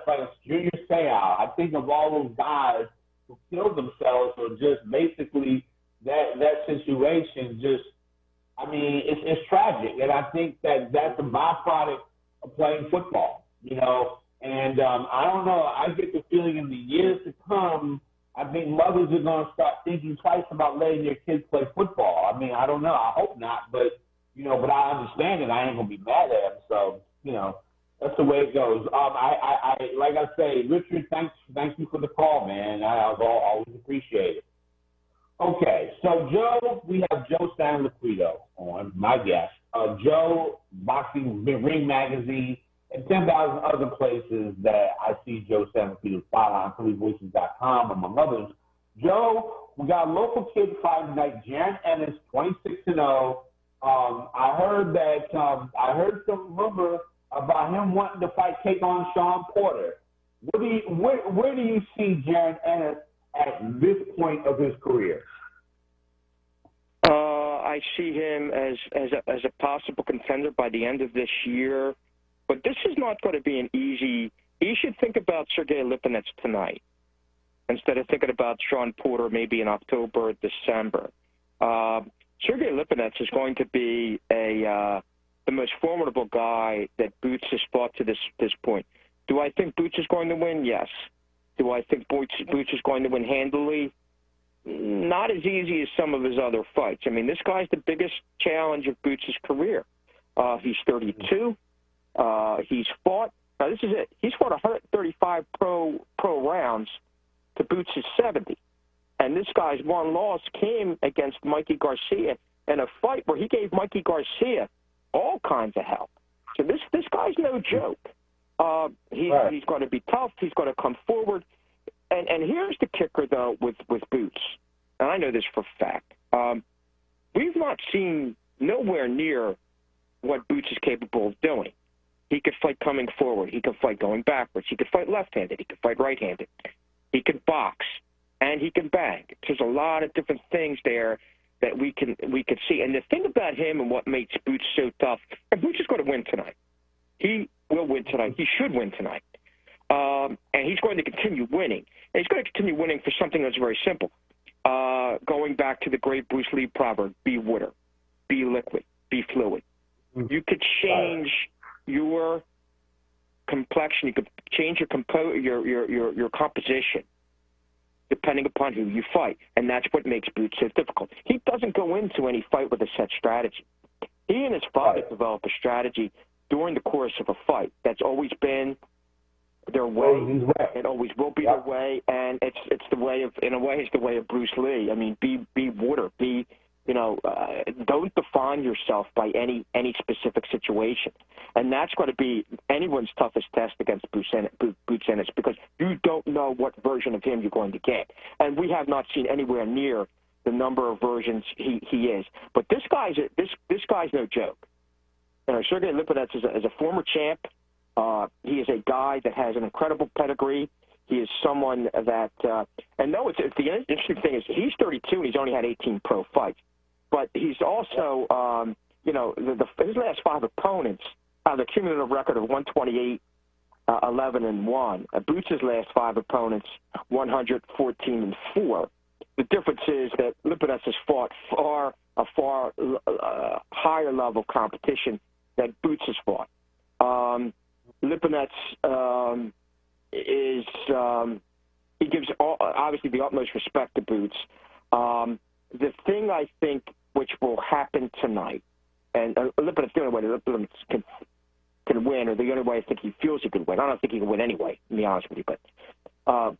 like a junior seance. I think of all those guys who killed themselves, or just basically that situation it's tragic. And I think that's a byproduct of playing football, And I don't know, I get the feeling in the years to come, I think mothers are going to start thinking twice about letting their kids play football. I don't know. I hope not. But, but I understand it. I ain't going to be mad at them. So, that's the way it goes. I like I say, Richard, thank you for the call, man. I always appreciate it. Okay, so Joe, we have Joe Sanliquido on, my guest. Joe, Boxing Ring Magazine, and 10,000 other places that I see Joe Sanliquido's file on PhillyVoices.com, among others. Joe, we got a local kid fighting tonight, Jaron Ennis, 26-0. I heard some rumor about him wanting to fight, take on Sean Porter. Where do you see Jaron Ennis at this point of his career? I see him as a possible contender by the end of this year. But this is not going to be an easy – you should think about Sergey Lipinets tonight instead of thinking about Sean Porter maybe in October or December. Sergey Lipinets is going to be the most formidable guy that Boots has fought to this point. Do I think Boots is going to win? Yes. Do I think Boots is going to win handily? Not as easy as some of his other fights. This guy's the biggest challenge of Boots' career. He's 32. He's fought. Now this is it. He's fought 135 pro rounds to Boots' 70, and this guy's one loss came against Mikey Garcia in a fight where he gave Mikey Garcia all kinds of help. So this guy's no joke. He's going to be tough. He's going to come forward. And here's the kicker though with Boots, and I know this for a fact. We've not seen nowhere near what Boots is capable of doing. He could fight coming forward. He could fight going backwards. He could fight left-handed. He could fight right-handed. He could box, and he can bang. There's a lot of different things there that we could see. And the thing about him and what makes Boots so tough, and Boots is going to win tonight. He will win tonight. He should win tonight. And he's going to continue winning. And he's going to continue winning for something that's very simple. Going back to the great Bruce Lee proverb, be water, be liquid, be fluid. You could change your complexion, you could change your composition depending upon who you fight, and that's what makes Boots so difficult. He doesn't go into any fight with a set strategy. He and his father develop a strategy during the course of a fight. That's always been their way. It always will be their way, and it's the way of, in a way, it's the way of Bruce Lee. Be water, don't define yourself by any specific situation. And that's going to be anyone's toughest test against Boots Ennis, because you don't know what version of him you're going to get. And we have not seen anywhere near the number of versions he is. But this guy's no joke. Sergey Lipinets is a former champ. He is a guy that has an incredible pedigree. He is someone that, and no, it's the interesting thing is he's 32 and he's only had 18 pro fights. But he's also, his last 5 opponents have a cumulative record of 128, 11 and 1. Boots' last 5 opponents, 114 and 4. The difference is that Lipinets has fought a far higher level competition that Boots has fought. Lipinets he gives obviously the utmost respect to Boots. The thing I think which will happen tonight, and Lipinets, the only way that Lipinets can win, or the only way I think he feels he could win. I don't think he can win anyway, to be honest with you. But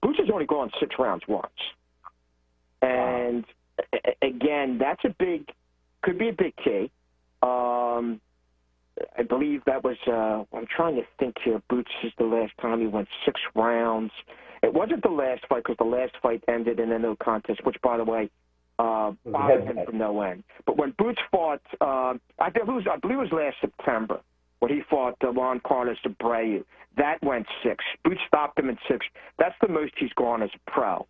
Boots has only gone 6 rounds once. And again, that's could be a big key. I believe that was, I'm trying to think here, Boots is the last time he went 6 rounds. It wasn't the last fight because the last fight ended in a no contest, which, by the way, bothered him from no end. But when Boots fought, I believe it was last September, when he fought Juan Carlos Abreu. That went 6. Boots stopped him in 6. That's the most he's gone as a pro.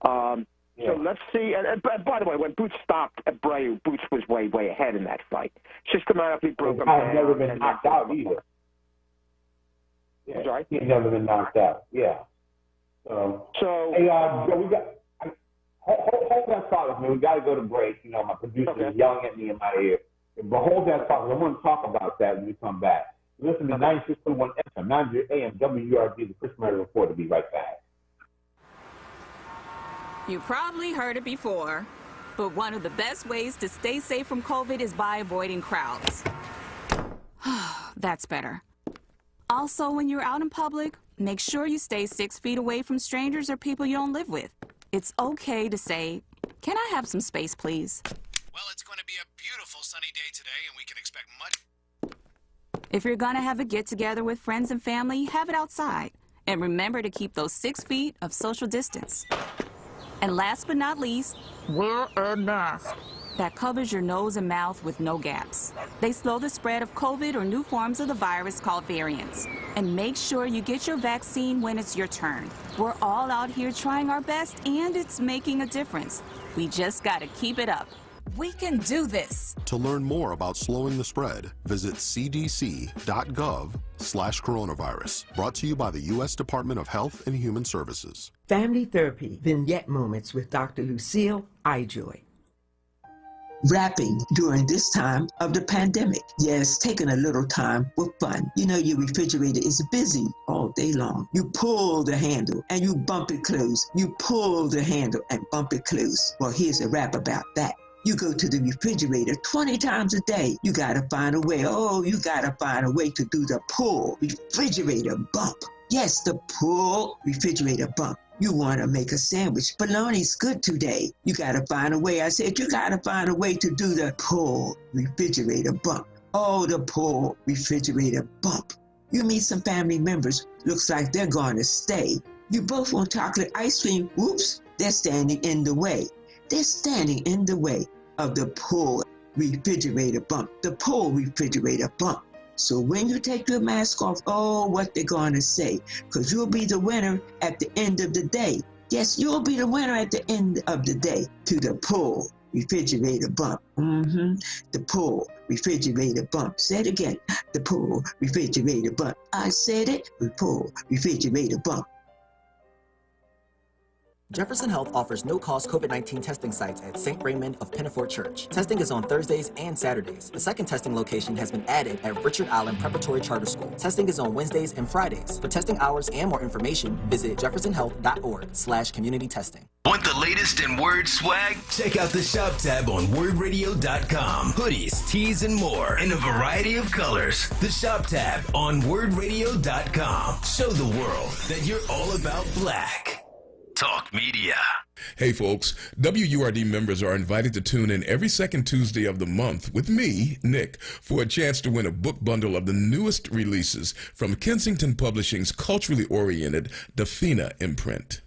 So let's see. And by the way, when Boots stopped Abreu, Boots was way, way ahead in that fight. Systematically broke him down. I've never been knocked out either. Yeah, sorry? He's never been knocked out. Yeah. So hey, Joe, we got. Hold that thought with me. We got to go to break. You know, my producer is yelling at me in my ear. But hold that thought. I want to talk about that when we come back. Listen to 96.1 FM, 900 AM, WURD, the Chris Murray Report. Will be right back. You probably heard it before, but one of the best ways to stay safe from COVID is by avoiding crowds. That's better. Also, when you're out in public, make sure you stay 6 feet away from strangers or people you don't live with. It's okay to say, "Can I have some space, please?" Well, it's going to be a beautiful sunny day today, and we can expect much. If you're going to have a get-together with friends and family, have it outside. And remember to keep those 6 feet of social distance. And last but not least, wear a mask that covers your nose and mouth with no gaps. They slow the spread of COVID or new forms of the virus called variants. And make sure you get your vaccine when it's your turn. We're all out here trying our best, and it's making a difference. We just gotta keep it up. We can do this. To learn more about slowing the spread, visit cdc.gov/coronavirus. Brought to you by the U.S. Department of Health and Human Services. Family Therapy Vignette Moments with Dr. Lucille Ijoy. Wrapping during this time of the pandemic. Yes, taking a little time with fun. You know, your refrigerator is busy all day long. You pull the handle and you bump it closed. You pull the handle and bump it closed. Well, here's a rap about that. You go to the refrigerator 20 times a day. You gotta find a way. You gotta find a way to do the pull refrigerator bump. Yes, the pull refrigerator bump. You want to make a sandwich. Bologna's good today. You got to find a way. I said you got to find a way to do the pull refrigerator bump. The pull refrigerator bump. You meet some family members. Looks like they're going to stay. You both want chocolate ice cream. Whoops, they're standing in the way. They're standing in the way of the pull refrigerator bump. The pull refrigerator bump. So when you take your mask off, what they're going to say, because you'll be the winner at the end of the day. Yes, you'll be the winner at the end of the day to the pull refrigerator bump. The pull refrigerator bump. Say it again. The pull refrigerator bump. I said it. The pull refrigerator bump. Jefferson Health offers no-cost COVID-19 testing sites at St. Raymond of Pinafort Church. Testing is on Thursdays and Saturdays. The second testing location has been added at Richard Allen Preparatory Charter School. Testing is on Wednesdays and Fridays. For testing hours and more information, visit jeffersonhealth.org/community testing. Want the latest in Word swag? Check out the shop tab on WordRadio.com. Hoodies, tees, and more in a variety of colors. The shop tab on WordRadio.com. Show the world that you're all about black. Talk Media. Hey folks, WURD members are invited to tune in every second Tuesday of the month with me, Nick, for a chance to win a book bundle of the newest releases from Kensington Publishing's culturally oriented Dafina imprint.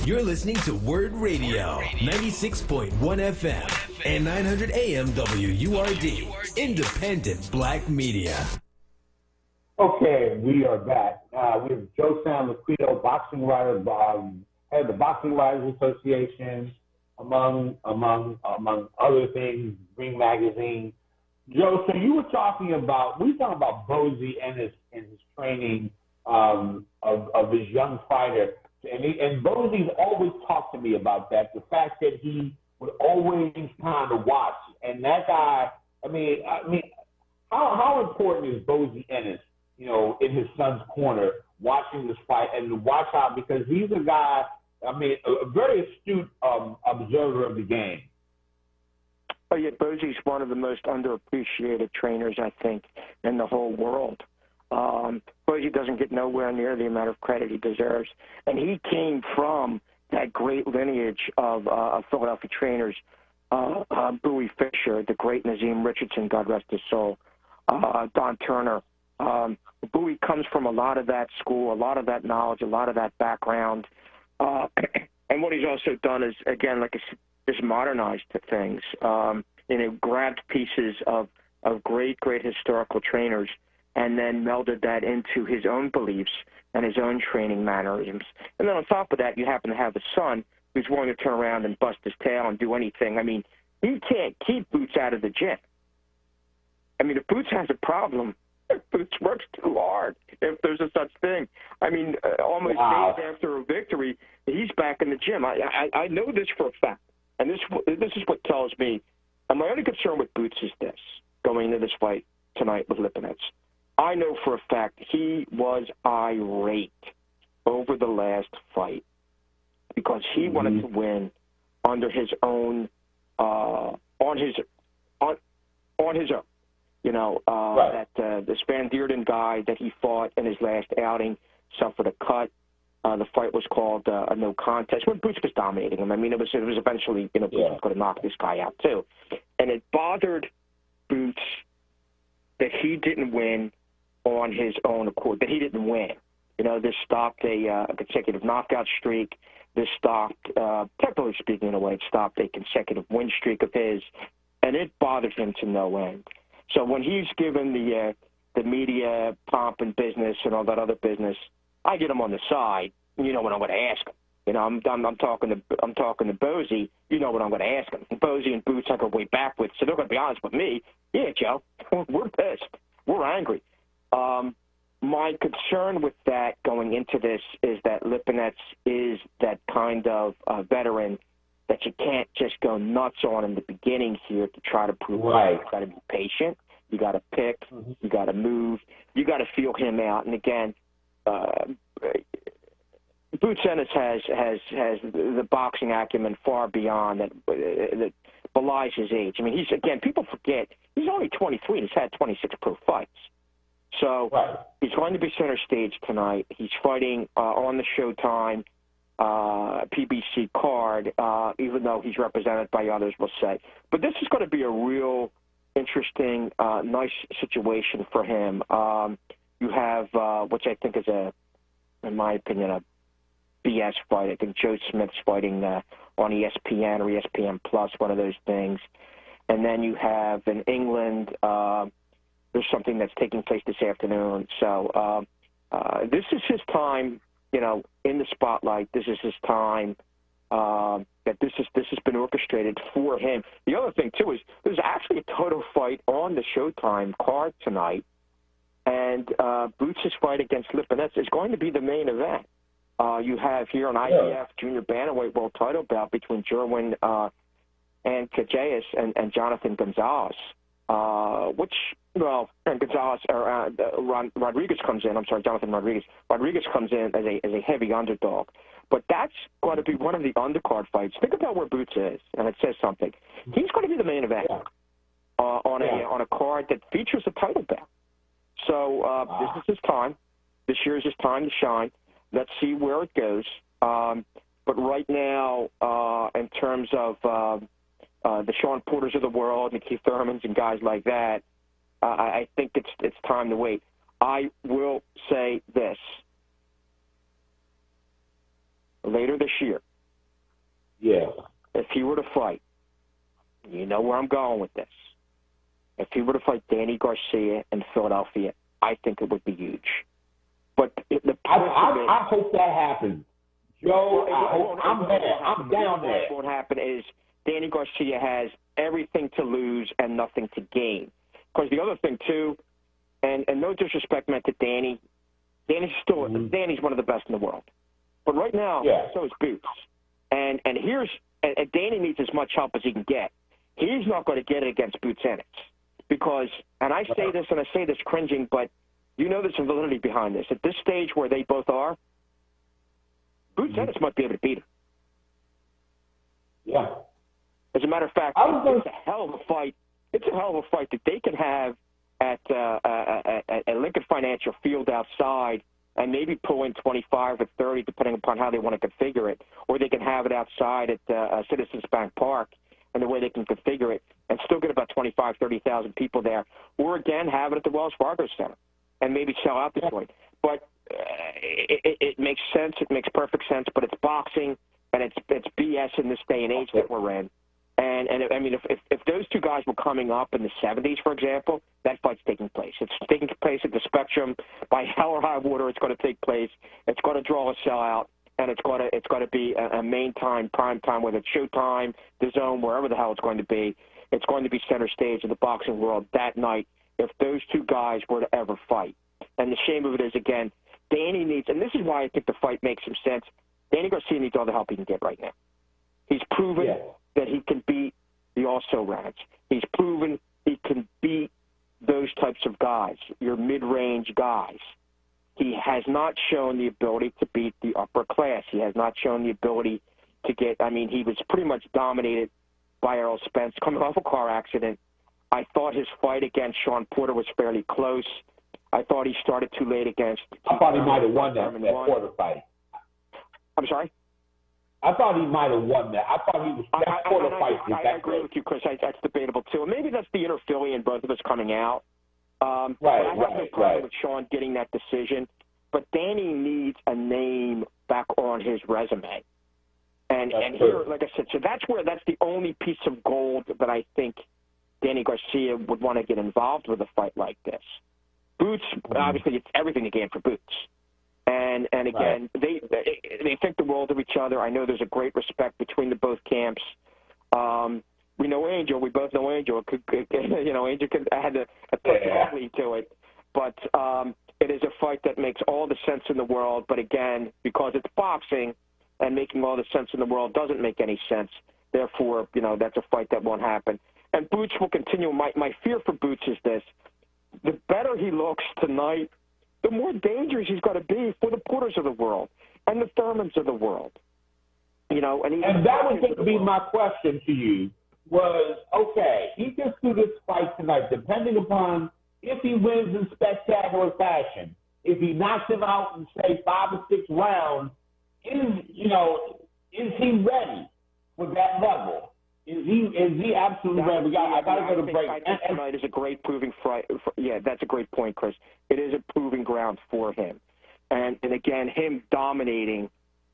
You're listening to WURD Radio, 96.1 FM and 900 AM WURD, independent black media. Okay, we are back. We have Joe San Liquido, boxing writer, head of the Boxing Writers Association, among other things, Ring Magazine. Joe, so you were talking about Bozy and his training of his young fighter, and Bozy's always talked to me about that. The fact that he would always kind of watch, and that guy. I mean, how important is Bozy Ennis, in his son's corner, watching this fight and to watch out, because he's a guy, a very astute observer of the game. Oh, yeah, Bozy's one of the most underappreciated trainers, I think, in the whole world. Bozy doesn't get nowhere near the amount of credit he deserves. And he came from that great lineage of Philadelphia trainers, Bowie Fisher, the great Nazim Richardson, God rest his soul, Don Turner. Bowie comes from a lot of that school, a lot of that knowledge, a lot of that background. And what he's also done is, again, like just modernized things. Grabbed pieces of great historical trainers and then melded that into his own beliefs and his own training mannerisms. And then on top of that, you happen to have a son who's willing to turn around and bust his tail and do anything. I mean, he can't keep Boots out of the gym. I mean, if Boots has a problem, Boots works too hard, if there's a such thing. I mean, almost days after a victory, he's back in the gym. I know this for a fact, and this is what tells me. And my only concern with Boots is this, going into this fight tonight with Lipinets. I know for a fact he was irate over the last fight because he wanted to win under his own, on his own. Right. That the Van Deerden guy that he fought in his last outing suffered a cut. The fight was called a no contest when Boots was dominating him. I mean, it was eventually, Boots was going to knock this guy out too. And it bothered Boots that he didn't win on his own accord, that he didn't win. This stopped a consecutive knockout streak. This stopped, technically speaking, in a way, it stopped a consecutive win streak of his, and it bothered him to no end. So when he's given the media pomp and business and all that other business, I get him on the side. When I'm going to ask him. I'm talking to Bozy. You know what I'm going to ask him. And Bozy and Boots I go way back with, so they're going to be honest with me. Yeah, Joe, we're pissed. We're angry. My concern with that going into this is that Lipinets is that kind of veteran that you can't just go nuts on in the beginning here to try to prove right. You got to be patient. You got to pick. You got to move. You got to feel him out. And again, Boots Ennis has the boxing acumen far beyond that belies his age. I mean, people forget he's only 23 and he's had 26 pro fights. So he's going to be center stage tonight. He's fighting on the Showtime PBC card, even though he's represented by others, we'll say. But this is going to be a real interesting, nice situation for him. You have, which I think is in my opinion, a BS fight. I think Joe Smith's fighting on ESPN or ESPN Plus, one of those things. And then you have in England, there's something that's taking place this afternoon. So this is his time, in the spotlight. This is his time. That this has been orchestrated for him. The other thing too is there's actually a title fight on the Showtime card tonight, and Boots' fight against Lipinets is going to be the main event. You have here an IBF Junior Bantamweight World Title bout between Jerwin and Cajallas and Jonathan Gonzalez, Gonzalez or Rodriguez comes in. I'm sorry, Jonathan Rodriguez. Rodriguez comes in as a heavy underdog. But that's going to be one of the undercard fights. Think about where Boots is, and it says something. He's going to be the main event on a card that features a title bout. So this is his time. This year is his time to shine. Let's see where it goes. But right now, in terms of the Sean Porters of the world and the Keith Thurmans and guys like that, I think it's time to wait. I will say this. Later this year, if he were to fight, you know where I'm going with this. If he were to fight Danny Garcia in Philadelphia, I think it would be huge. But I hope that happens. Joe, I'm there. I'm down there. What will happen is Danny Garcia has everything to lose and nothing to gain. Because the other thing, too, and no disrespect meant to Danny, Danny's one of the best in the world. But right now, so is Boots. And Danny needs as much help as he can get. He's not going to get it against Boots Ennis. Because, and I say this cringing, but you know there's some validity behind this. At this stage where they both are, Boots Ennis might be able to beat him. Yeah. As a matter of fact, it's a hell of a fight. It's a hell of a fight that they can have at Lincoln Financial Field outside and maybe pull in 25 or 30, depending upon how they want to configure it. Or they can have it outside at Citizens Bank Park, and the way they can configure it, and still get about 25, 30,000 people there. Or, again, have it at the Wells Fargo Center and maybe sell out the joint. But it makes sense. It makes perfect sense. But it's boxing, and it's BS in this day and age that we're in. And I mean, if those two guys were coming up in the 70s, for example, that fight's taking place. It's taking place at the Spectrum. By hell or high water, it's going to take place. It's going to draw a sellout, and it's going to be a main time, prime time, whether it's Showtime, The Zone, wherever the hell it's going to be. It's going to be center stage of the boxing world that night if those two guys were to ever fight. And the shame of it is, again, Danny needs, and this is why I think the fight makes some sense, Danny Garcia needs all the help he can get right now. He's proven that he can beat the also-rans. He's proven he can beat those types of guys, your mid-range guys. He has not shown the ability to beat the upper class. He has not shown the ability to get, I mean, he was pretty much dominated by Errol Spence coming off a car accident. I thought his fight against Sean Porter was fairly close. I thought he started too late against... I thought he might have won that Porter fight. I'm sorry? I thought he might have won that. I thought he was... That Porter fight was that I agree with you, Chris. That's debatable, too. And maybe that's the inner Philly in both of us coming out. I have no problem with Sean getting that decision. But Danny needs a name back on his resume. And here, like I said, so that's the only piece of gold that I think Danny Garcia would want to get involved with a fight like this. Boots, obviously, it's everything again for Boots. And again, they think the world of each other. I know there's a great respect between the both camps. We know Angel. We both know Angel. Angel could add a personality to it. But it is a fight that makes all the sense in the world. But again, because it's boxing and making all the sense in the world doesn't make any sense. Therefore, that's a fight that won't happen. And Boots will continue. My fear for Boots is this. The better he looks tonight, the more dangerous he's going to be for the Porters of the world and the Thurmans of the world. And that was going to be my question to you was, okay, he gets through this fight tonight, depending upon if he wins in spectacular fashion. If he knocks him out in, say, 5 or 6 rounds, is he ready for that level? Is he absolutely ready? I got to go to break. Tonight is a great proving fight. Yeah, that's a great point, Chris. It is a proving ground for him, and again, him dominating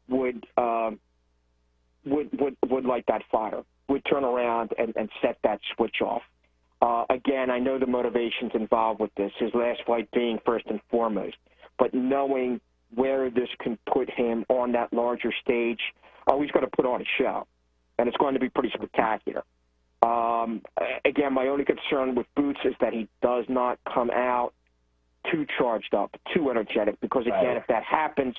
would light that fire. Would turn around and set that switch off. Again, I know the motivations involved with this. His last fight being first and foremost, but knowing where this can put him on that larger stage, he's going to put on a show. And it's going to be pretty spectacular. Again, my only concern with Boots is that he does not come out too charged up, too energetic, because, again, if that happens,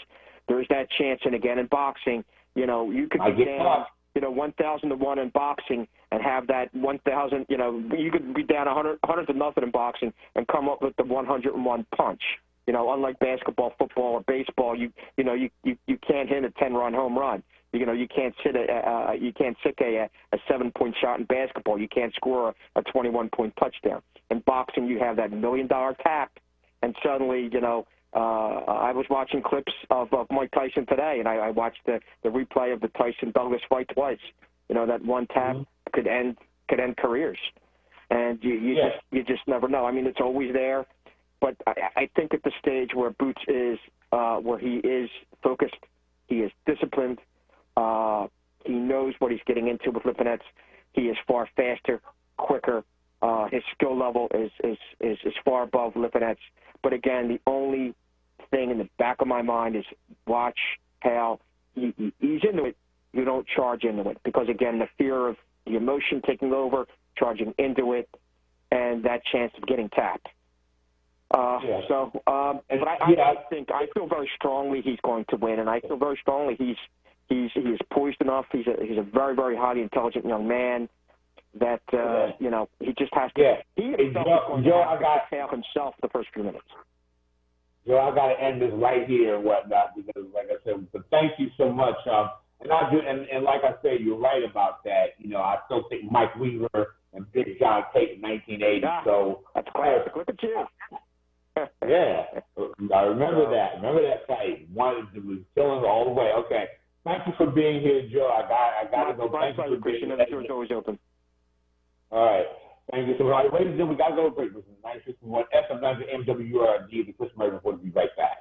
there's that chance. And, again, in boxing, you could be down, 1,000 to 1 in boxing and have that 1,000, you could be down 100 to nothing in boxing and come up with the 101 punch. Unlike basketball, football, or baseball, you can't hit a 10-run home run. You can't sick a 7-point shot in basketball. You can't score a 21-point touchdown. In boxing, you have that $1 million tap, and suddenly, I was watching clips of Mike Tyson today, and I watched the replay of the Tyson-Douglas fight twice. That one tap could end careers, and you just never know. I mean, it's always there, but I think at the stage where Boots is, where he is focused, he is disciplined. He knows what he's getting into with Lipinets. He is far faster, quicker. His skill level is far above Lipinets. But again, the only thing in the back of my mind is watch how you ease into it. You don't charge into it because, again, the fear of the emotion taking over, charging into it, and that chance of getting tapped. But I feel very strongly he's going to win, and I feel very strongly he's poised enough. He's a very, very highly intelligent young man that he just has to. He himself is going to have to tail himself the first few minutes. Joe, I got to end this right here and whatnot because, like I said, but thank you so much. And like I said, you're right about that. I still think Mike Weaver and Big John Tate in 1980. So that's classic. Look at you. Yeah, I remember that. Remember that fight? One was killing all the way. Okay, thank you for being here, Joe. I got to go. Thank you for being here. The door's always open. All right. Thank you so much. Ladies and gentlemen, we got to go to break. This is 96.1 FM 90 MWRD. The Chris Murray Report will be right back.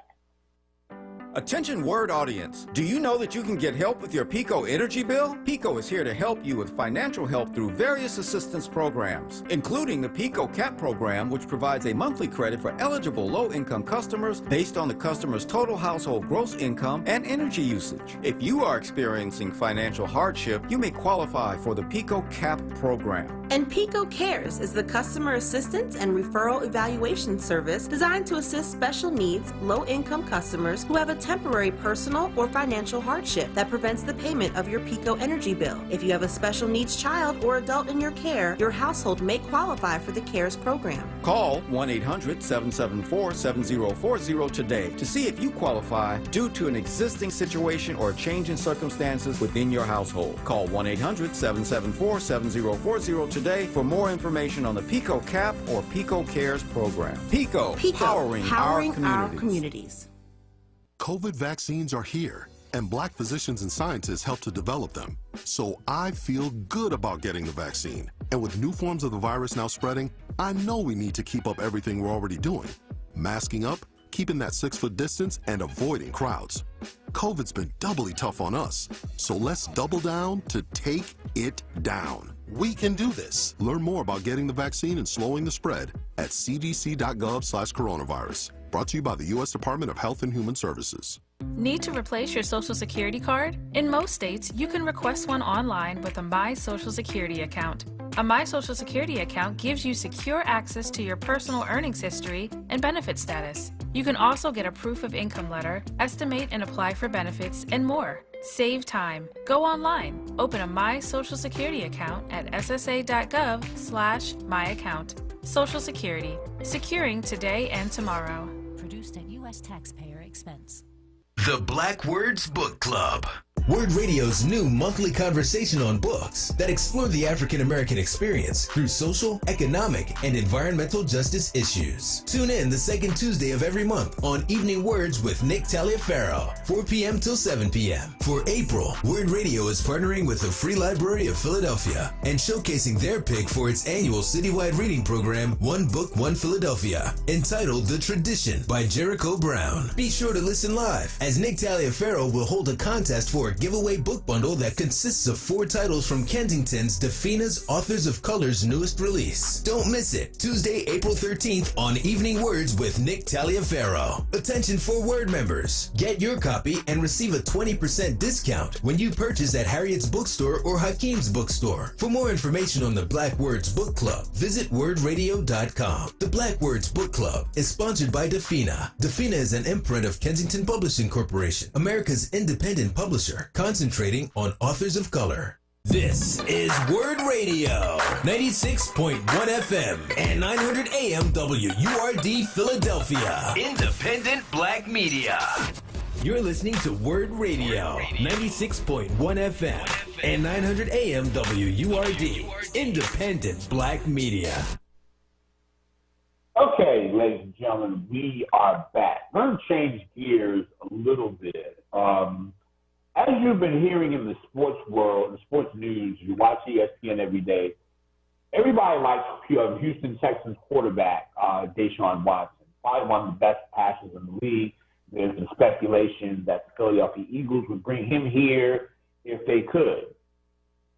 Attention WURD audience. Do you know that you can get help with your PICO energy bill? PICO is here to help you with financial help through various assistance programs, including the PICO CAP program, which provides a monthly credit for eligible low-income customers based on the customer's total household gross income and energy usage. If you are experiencing financial hardship, you may qualify for the PICO CAP program. And PICO Cares is the customer assistance and referral evaluation service designed to assist special needs, low-income customers who have a temporary personal or financial hardship that prevents the payment of your PICO energy bill. If you have a special needs child or adult in your care, your household may qualify for the CARES program. Call 1-800-774-7040 today to see if you qualify due to an existing situation or a change in circumstances within your household. Call 1-800-774-7040 today for more information on the PICO CAP or PICO CARES program. PICO powering our communities. COVID vaccines are here, and Black physicians and scientists help to develop them. So I feel good about getting the vaccine. And with new forms of the virus now spreading, I know we need to keep up everything we're already doing. Masking up, keeping that 6-foot distance, and avoiding crowds. COVID's been doubly tough on us, so let's double down to take it down. We can do this. Learn more about getting the vaccine and slowing the spread at cdc.gov/coronavirus. Brought to you by the U.S. Department of Health and Human Services. Need to replace your Social Security card? In most states, you can request one online with a My Social Security account. A My Social Security account gives you secure access to your personal earnings history and benefit status. You can also get a proof of income letter, estimate and apply for benefits, and more. Save time. Go online. Open a My Social Security account at ssa.gov/myaccount. Social Security. Securing today and tomorrow. Produced at U.S. taxpayer expense. The Black Words Book Club. WURD Radio's new monthly conversation on books that explore the African American experience through social, economic, and environmental justice issues. Tune in the second Tuesday of every month on Evening Words with Nick Taliaferro, 4 p.m. till 7 p.m. For April, WURD Radio is partnering with the Free Library of Philadelphia and showcasing their pick for its annual citywide reading program, One Book, One Philadelphia, entitled The Tradition by Jericho Brown. Be sure to listen live, as Nick Taliaferro will hold a contest for a giveaway book bundle that consists of 4 titles from Kensington's Defina's Authors of Color's newest release. Don't miss it. Tuesday, April 13th on Evening Words with Nick Taliaferro. Attention for WURD members. Get your copy and receive a 20% discount when you purchase at Harriet's Bookstore or Hakeem's Bookstore. For more information on the Black Words Book Club, visit wordradio.com. The Black Words Book Club is sponsored by Defina. Defina is an imprint of Kensington Publishing Corporation, America's independent publisher, concentrating on authors of color. This is WURD Radio, 96.1 FM and 900 AM WURD Philadelphia. Independent Black Media. You're listening to WURD Radio, 96.1 FM and 900 AM WURD. Independent Black Media. Okay, ladies and gentlemen, we are back. I'm going to change gears a little bit. As you've been hearing in the sports world, the sports news, you watch ESPN every day, everybody likes Houston Texans quarterback Deshaun Watson, probably one of the best passers in the league. There's been speculation that the Philadelphia Eagles would bring him here if they could.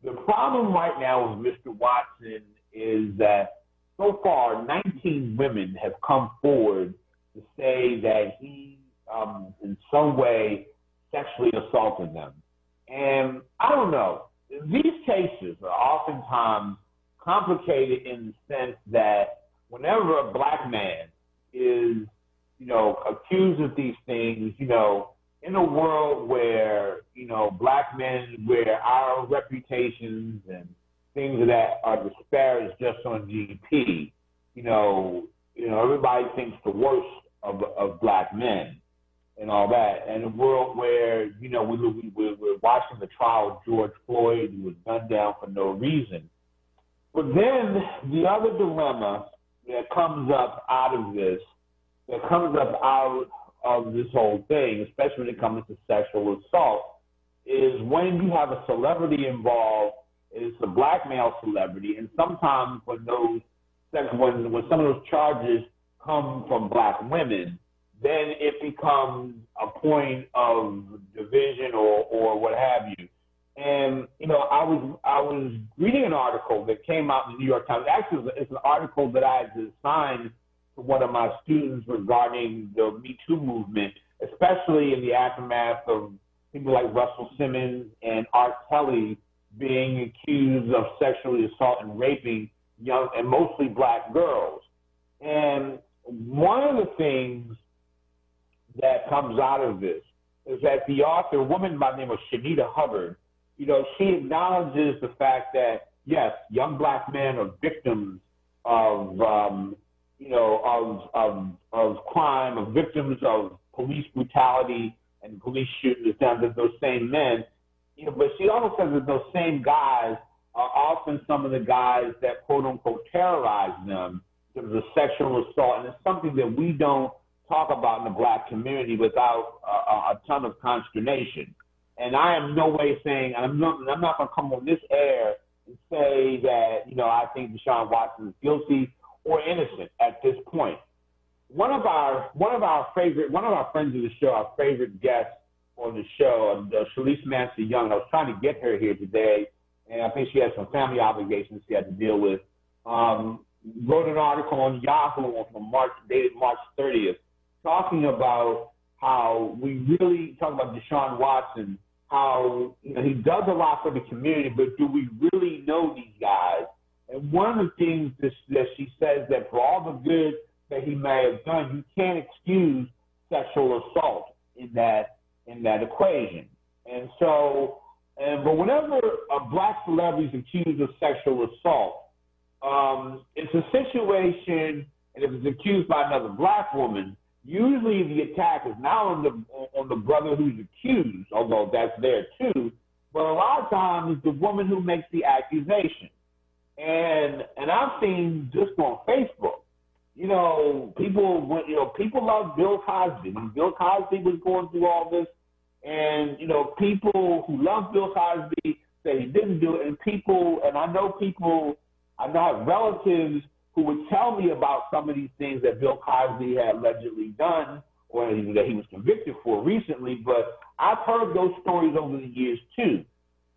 The problem right now with Mr. Watson is that so far 19 women have come forward to say that he, in some way, sexually assaulted them. And I don't know. These cases are oftentimes complicated in the sense that whenever a black man is, accused of these things, in a world where, black men, where our reputations and things that are disparaged just on GDP, everybody thinks the worst of black men and all that. And a world where, we're watching the trial of George Floyd, who was gunned down for no reason. But then the other dilemma that comes up out of this, whole thing, especially when it comes to sexual assault, is when you have a celebrity involved, it's a black male celebrity, and sometimes when some of those charges come from black women, then it becomes a point of division or what have you. And I was reading an article that came out in the New York Times. Actually, it's an article that I had assigned to one of my students regarding the Me Too movement, especially in the aftermath of people like Russell Simmons and R. Kelly being accused of sexually assault and raping young and mostly black girls. And one of the things that comes out of this is that the author, a woman by the name of Shanita Hubbard, she acknowledges the fact that, yes, young black men are victims of crime, of victims of police brutality and police shootings done to those same men. But she also says that those same guys are often some of the guys that, quote unquote, terrorize them in terms of sexual assault. And it's something that we don't talk about in the black community without a ton of consternation. And I am no way saying, I'm not going to come on this air and say that, I think Deshaun Watson is guilty or innocent at this point. One of our friends of the show, our favorite guest on the show, Shalise Manson Young, I was trying to get her here today, and I think she had some family obligations she had to deal with, wrote an article on Yahoo dated March 30th, talking about how we really talk about Deshaun Watson, how he does a lot for the community, but do we really know these guys? And one of the things that she says that for all the good that he may have done, you can't excuse sexual assault in that equation. And so, but whenever a black celebrity is accused of sexual assault, it's a situation, and if it's accused by another black woman, usually the attack is not on the brother who's accused, although that's there too, but a lot of times it's the woman who makes the accusation. And I've seen just on Facebook, people love Bill Cosby. When Bill Cosby was going through all this, and people who love Bill Cosby say he didn't do it, and I have relatives who would tell me about some of these things that Bill Cosby had allegedly done or that he was convicted for recently, but I've heard those stories over the years too.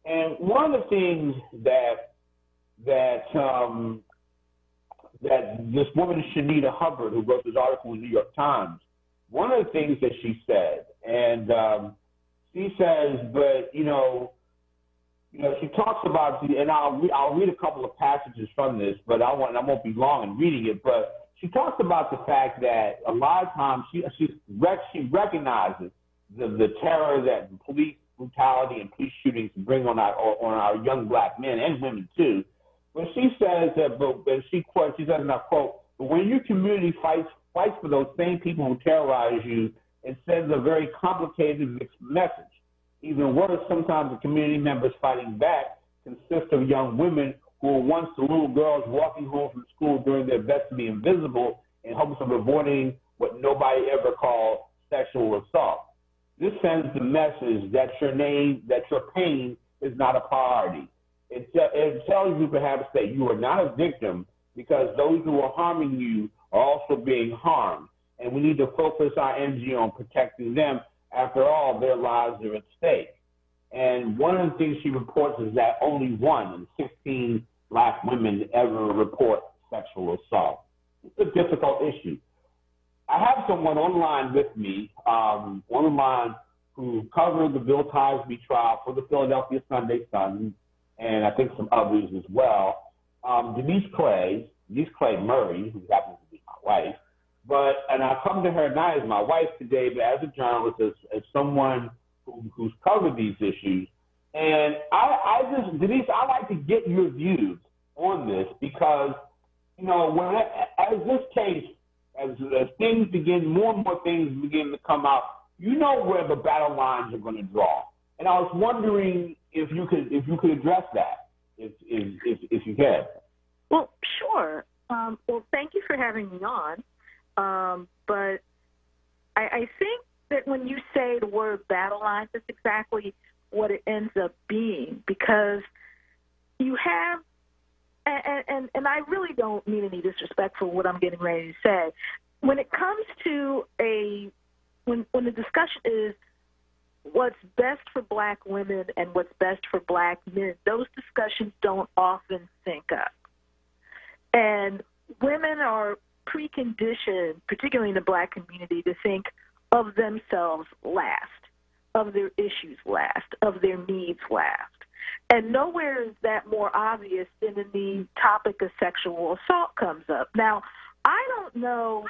And one of the things that this woman, Shanita Hubbard, who wrote this article in the New York Times, one of the things that she said, and she says, but, she talks about, and I'll read a couple of passages from this, but I won't be long in reading it, but she talks about the fact that a lot of times she recognizes the terror that police brutality and police shootings bring on our young black men and women too. But she says that, she says, and I quote, "But when your community fights for those same people who terrorize you, it sends a very complicated mixed message. Even worse, sometimes the community members fighting back consist of young women who were once the little girls walking home from school doing their best to be invisible in hopes of avoiding what nobody ever called sexual assault. This sends the message that your pain is not a priority. It tells you perhaps that you are not a victim because those who are harming you are also being harmed, and we need to focus our energy on protecting them. After all, their lives are at stake." And one of the things she reports is that only 1 in 16 black women ever report sexual assault. It's a difficult issue. I have someone online with me, one of mine who covered the Bill Cosby trial for the Philadelphia Sunday Sun, and I think some others as well. Denise Clay Murray, who happens to be my wife. And I come to her not as my wife today, but as a journalist, as someone who's covered these issues. And Denise, I like to get your views on this because, as this case, as things begin, more and more things begin to come out, where the battle lines are going to draw. And I was wondering if you could address that, if you can. Well, sure. Well, thank you for having me on. But I think that when you say the word battle lines, that's exactly what it ends up being, because you have, and I really don't mean any disrespect for what I'm getting ready to say. When it comes to when the discussion is what's best for black women and what's best for black men, those discussions don't often sync up. And women are preconditioned, particularly in the black community, to think of themselves last, of their issues last, of their needs last. And nowhere is that more obvious than in the topic of sexual assault comes up. Now, I don't know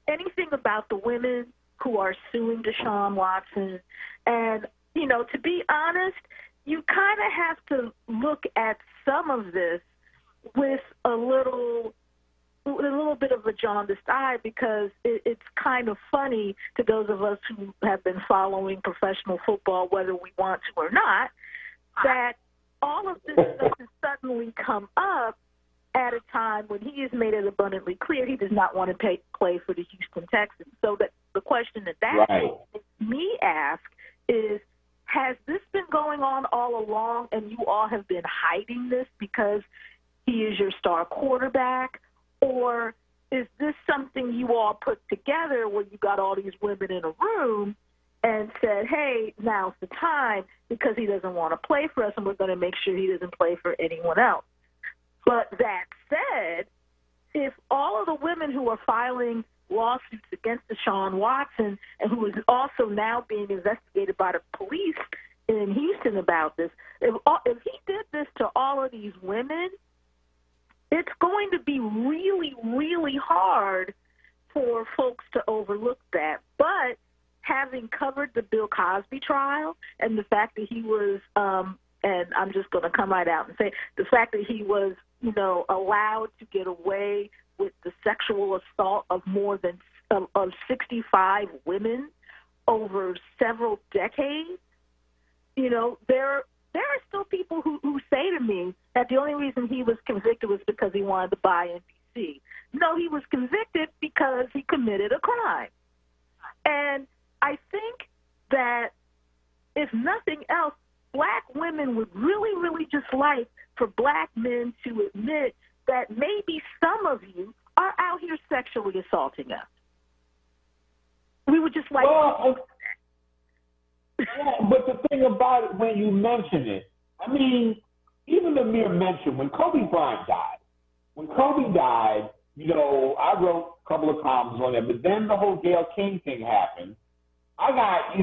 anything about the women who are suing Deshaun Watson. And, to be honest, you kind of have to look at some of this with a little bit of a jaundiced eye, because it's kind of funny to those of us who have been following professional football, whether we want to or not, that all of this stuff has suddenly come up at a time when he has made it abundantly clear he does not want to play for the Houston Texans. So that the question that right. makes me ask is, has this been going on all along and you all have been hiding this because he is your star quarterback? Or is this something you all put together where you got all these women in a room and said, hey, now's the time because he doesn't want to play for us and we're going to make sure he doesn't play for anyone else? But that said, if all of the women who are filing lawsuits against Deshaun Watson and who is also now being investigated by the police in Houston about this, if he did this to all of these women, it's going to be really, really hard for folks to overlook that. But having covered the Bill Cosby trial and the fact that he was, and I'm just going to come right out and say, the fact that he was, allowed to get away with the sexual assault of more than 65 women over several decades, there are still people who say to me that the only reason he was convicted was because he wanted to buy NBC. No, he was convicted because he committed a crime. And I think that, if nothing else, black women would really, really just like for black men to admit that maybe some of you are out here sexually assaulting us. We would just like yeah, but the thing about it, when you mention it, I mean, even the mere mention, when Kobe Bryant died, I wrote a couple of columns on it, but then the whole Gayle King thing happened. I got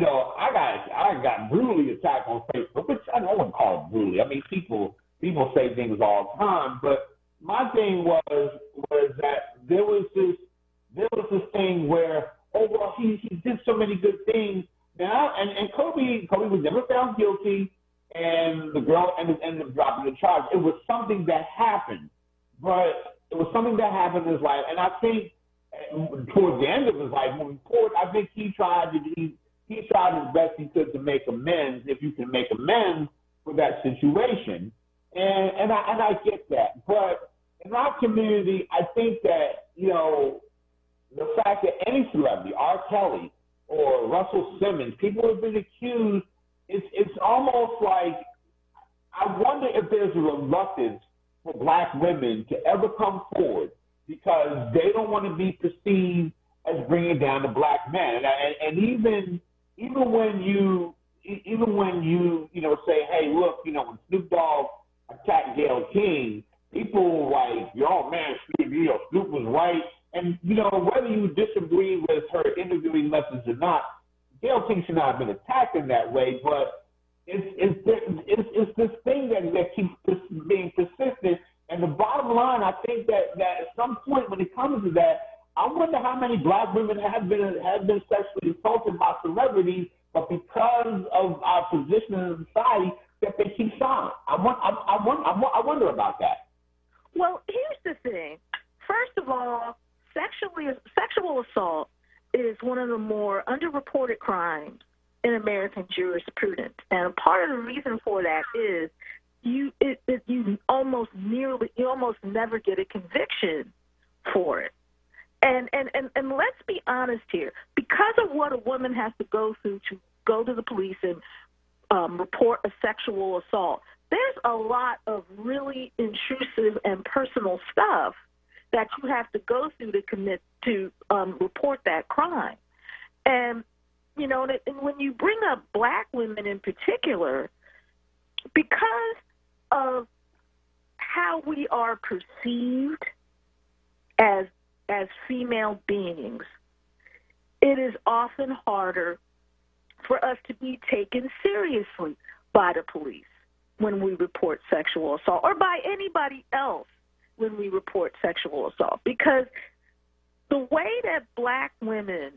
brutally attacked on Facebook, which I wouldn't call it brutally. I mean, people say things all the time, but my thing was that there was this thing where, oh well, he did so many good things. Now and Kobe was never found guilty, and the girl ended up dropping the charge. It was something that happened, but it was something that happened in his life, and I think towards the end of his life, moving forward, I think he tried his best he could to make amends, if you can make amends for that situation, and I get that, but in our community, I think that the fact that any celebrity, R. Kelly or Russell Simmons, people have been accused, it's almost like, I wonder if there's a reluctance for black women to ever come forward because they don't want to be perceived as bringing down the black man. And even when you say, hey, look, when Snoop Dogg attacked Gayle King, people like, oh man, Snoop was right. And, you know, whether you disagree with her interviewing methods or not, Gayle King should not have been attacked in that way, but it's this thing that keeps being persistent. And the bottom line, I think that at some point when it comes to that, I wonder how many black women have been sexually assaulted by celebrities, but because of our position in society, that they keep silent. I wonder about that. Well, here's the thing. First of all, sexual assault is one of the more underreported crimes in American jurisprudence, and part of the reason for that is you almost never get a conviction for it. And let's be honest here, because of what a woman has to go through to go to the police and report a sexual assault, there's a lot of really intrusive and personal stuff that you have to go through to report that crime. And, you know, and when you bring up black women in particular, because of how we are perceived as female beings, it is often harder for us to be taken seriously by the police when we report sexual assault, or by anybody else when we report sexual assault, because the way that black women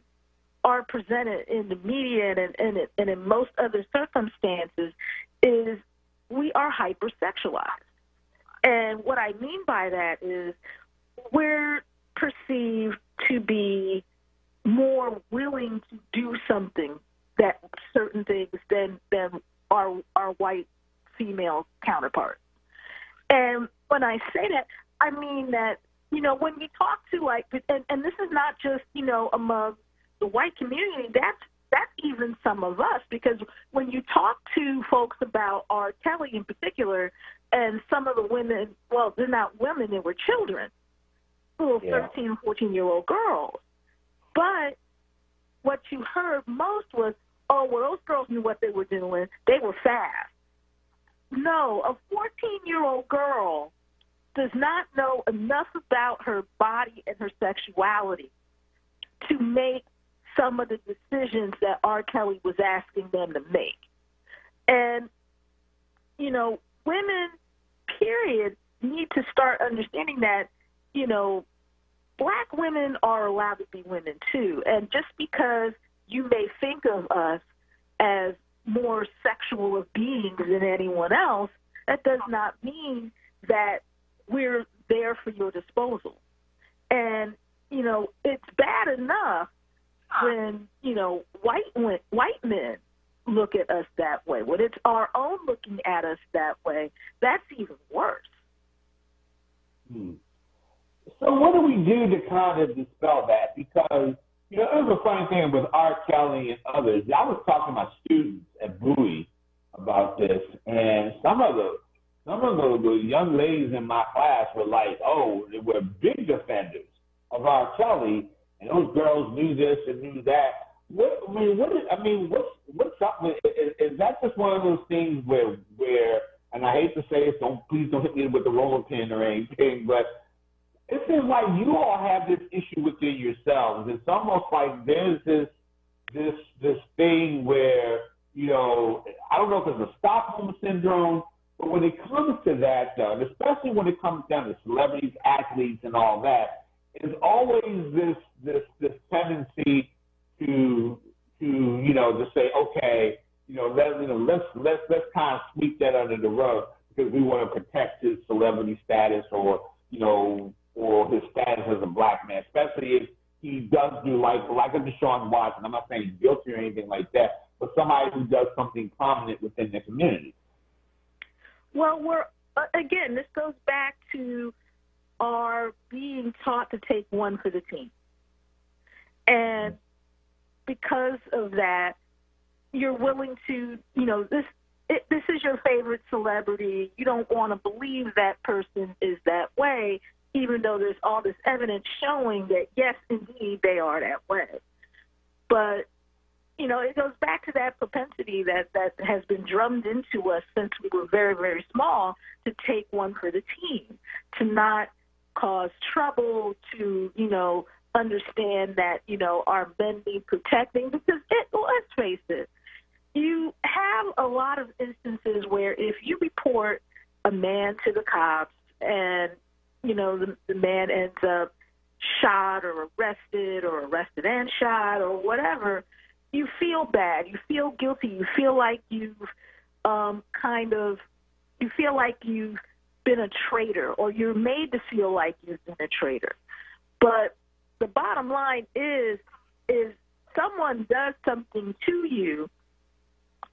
are presented in the media and in most other circumstances is we are hypersexualized. And what I mean by that is we're perceived to be more willing to do something, that certain things than our white female counterparts. And when I say that, I mean that, you know, when you talk to, like, and this is not just, you know, among the white community, that's even some of us, because when you talk to folks about R. Kelly in particular, and some of the women, well, they're not women, they were children, little 13 and 14-year-old girls. But what you heard most was, oh, well, those girls knew what they were doing. They were fast. No, a 14-year-old girl does not know enough about her body and her sexuality to make some of the decisions that R. Kelly was asking them to make. And, you know, women, period, need to start understanding that, you know, black women are allowed to be women too. And just because you may think of us as more sexual of beings than anyone else, that does not mean that we're there for your disposal. And, you know, it's bad enough when, you know, white men look at us that way. When it's our own looking at us that way, that's even worse. So what do we do to kind of dispel that? Because, you know, it was a funny thing with R. Kelly and others. I was talking to my students at Bowie about this, and some of the young ladies in my class were like, oh, they were big defenders of R. Kelly, and those girls knew this and knew that. What's up with, is that just one of those things where, and I hate to say it, please don't hit me with the roller pin or anything, but it seems like you all have this issue within yourselves. It's almost like there's this thing where, you know, I don't know if it's a Stockholm syndrome, but when it comes to that, though, and especially when it comes down to celebrities, athletes, and all that, there's always this tendency to you know, to say, okay, let's kind of sweep that under the rug because we want to protect his celebrity status, or, you know, or his status as a black man, especially if he does do like a Deshaun Watson. I'm not saying he's guilty or anything like that, but somebody who does something prominent within the community. Well, again, this goes back to our being taught to take one for the team. And because of that, you're willing to, you know, this is your favorite celebrity. You don't want to believe that person is that way, even though there's all this evidence showing that, yes, indeed, they are that way. But, you know, it goes back to that propensity that has been drummed into us since we were very, very small, to take one for the team, to not cause trouble, to, understand that, our men need protecting, because let's face it, you have a lot of instances where if you report a man to the cops and, the man ends up shot or arrested and shot or whatever, you feel bad. You feel guilty. You feel like you've you feel like you've been a traitor, or you're made to feel like you've been a traitor. But the bottom line is someone does something to you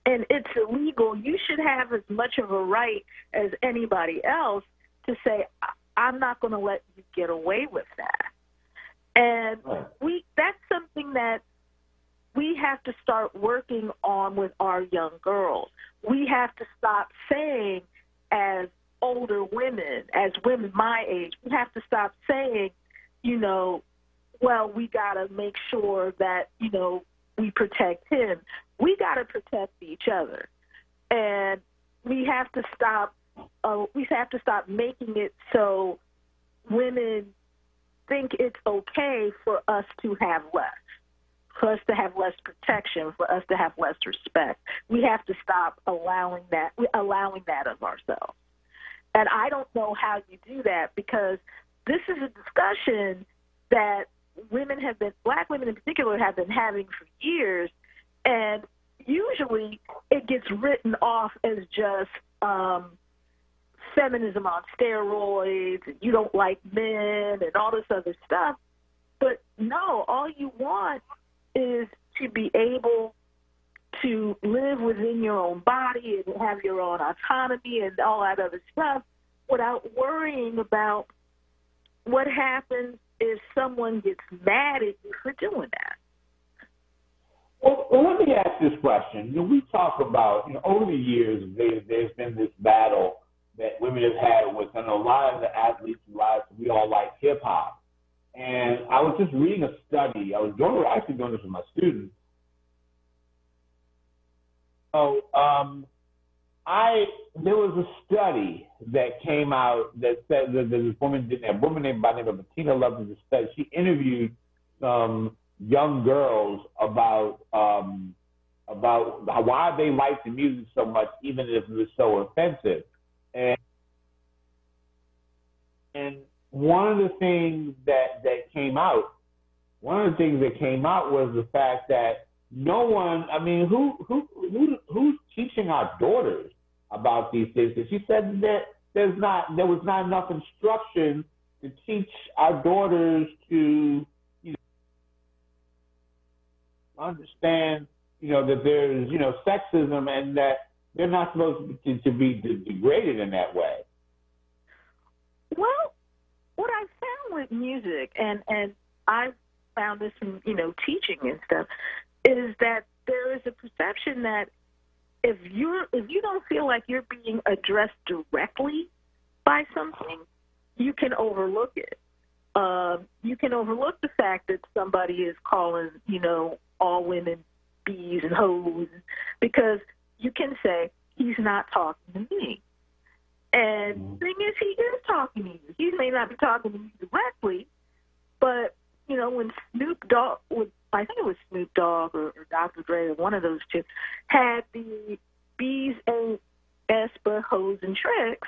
and it's illegal, you should have as much of a right as anybody else to say, I'm not going to let you get away with that. And that's something that we have to start working on with our young girls. We have to stop saying, as older women, as women my age, we have to stop saying, well, we got to make sure that, we protect him. We got to protect each other. And we have to stop making it so women think it's okay for us to have less, for us to have less protection, for us to have less respect. We have to stop allowing that of ourselves. And I don't know how you do that, because this is a discussion that Black women in particular, have been having for years, and usually it gets written off as just feminism on steroids, and you don't like men and all this other stuff. But no, all you want is to be able to live within your own body and have your own autonomy and all that other stuff without worrying about what happens if someone gets mad at you for doing that. Well, let me ask this question. We talk about, over the years, there's been this battle that women have had with, a lot of the athletes, we all like hip-hop. And I was just reading a study. I was actually doing this with my students. So there was a study that came out that said that there's a woman named by the name of Bettina Love did a study. She interviewed some young girls about why they liked the music so much, even if it was so offensive. And one of the things that came out was the fact that no one, who's teaching our daughters about these things? And she said that there was not enough instruction to teach our daughters to, understand, that there's, sexism, and that they're not supposed to be degraded in that way. Well, what I found with music, and I found this from, teaching and stuff, is that there is a perception that if you don't feel like you're being addressed directly by something, you can overlook it. You can overlook the fact that somebody is calling, all women bees and hoes, because you can say, he's not talking to me. And the thing is, he is talking to you. He may not be talking to you directly, but, when Snoop Dogg, I think it was Snoop Dogg or Dr. Dre, or one of those two, had the bees ain't but hoes and tricks,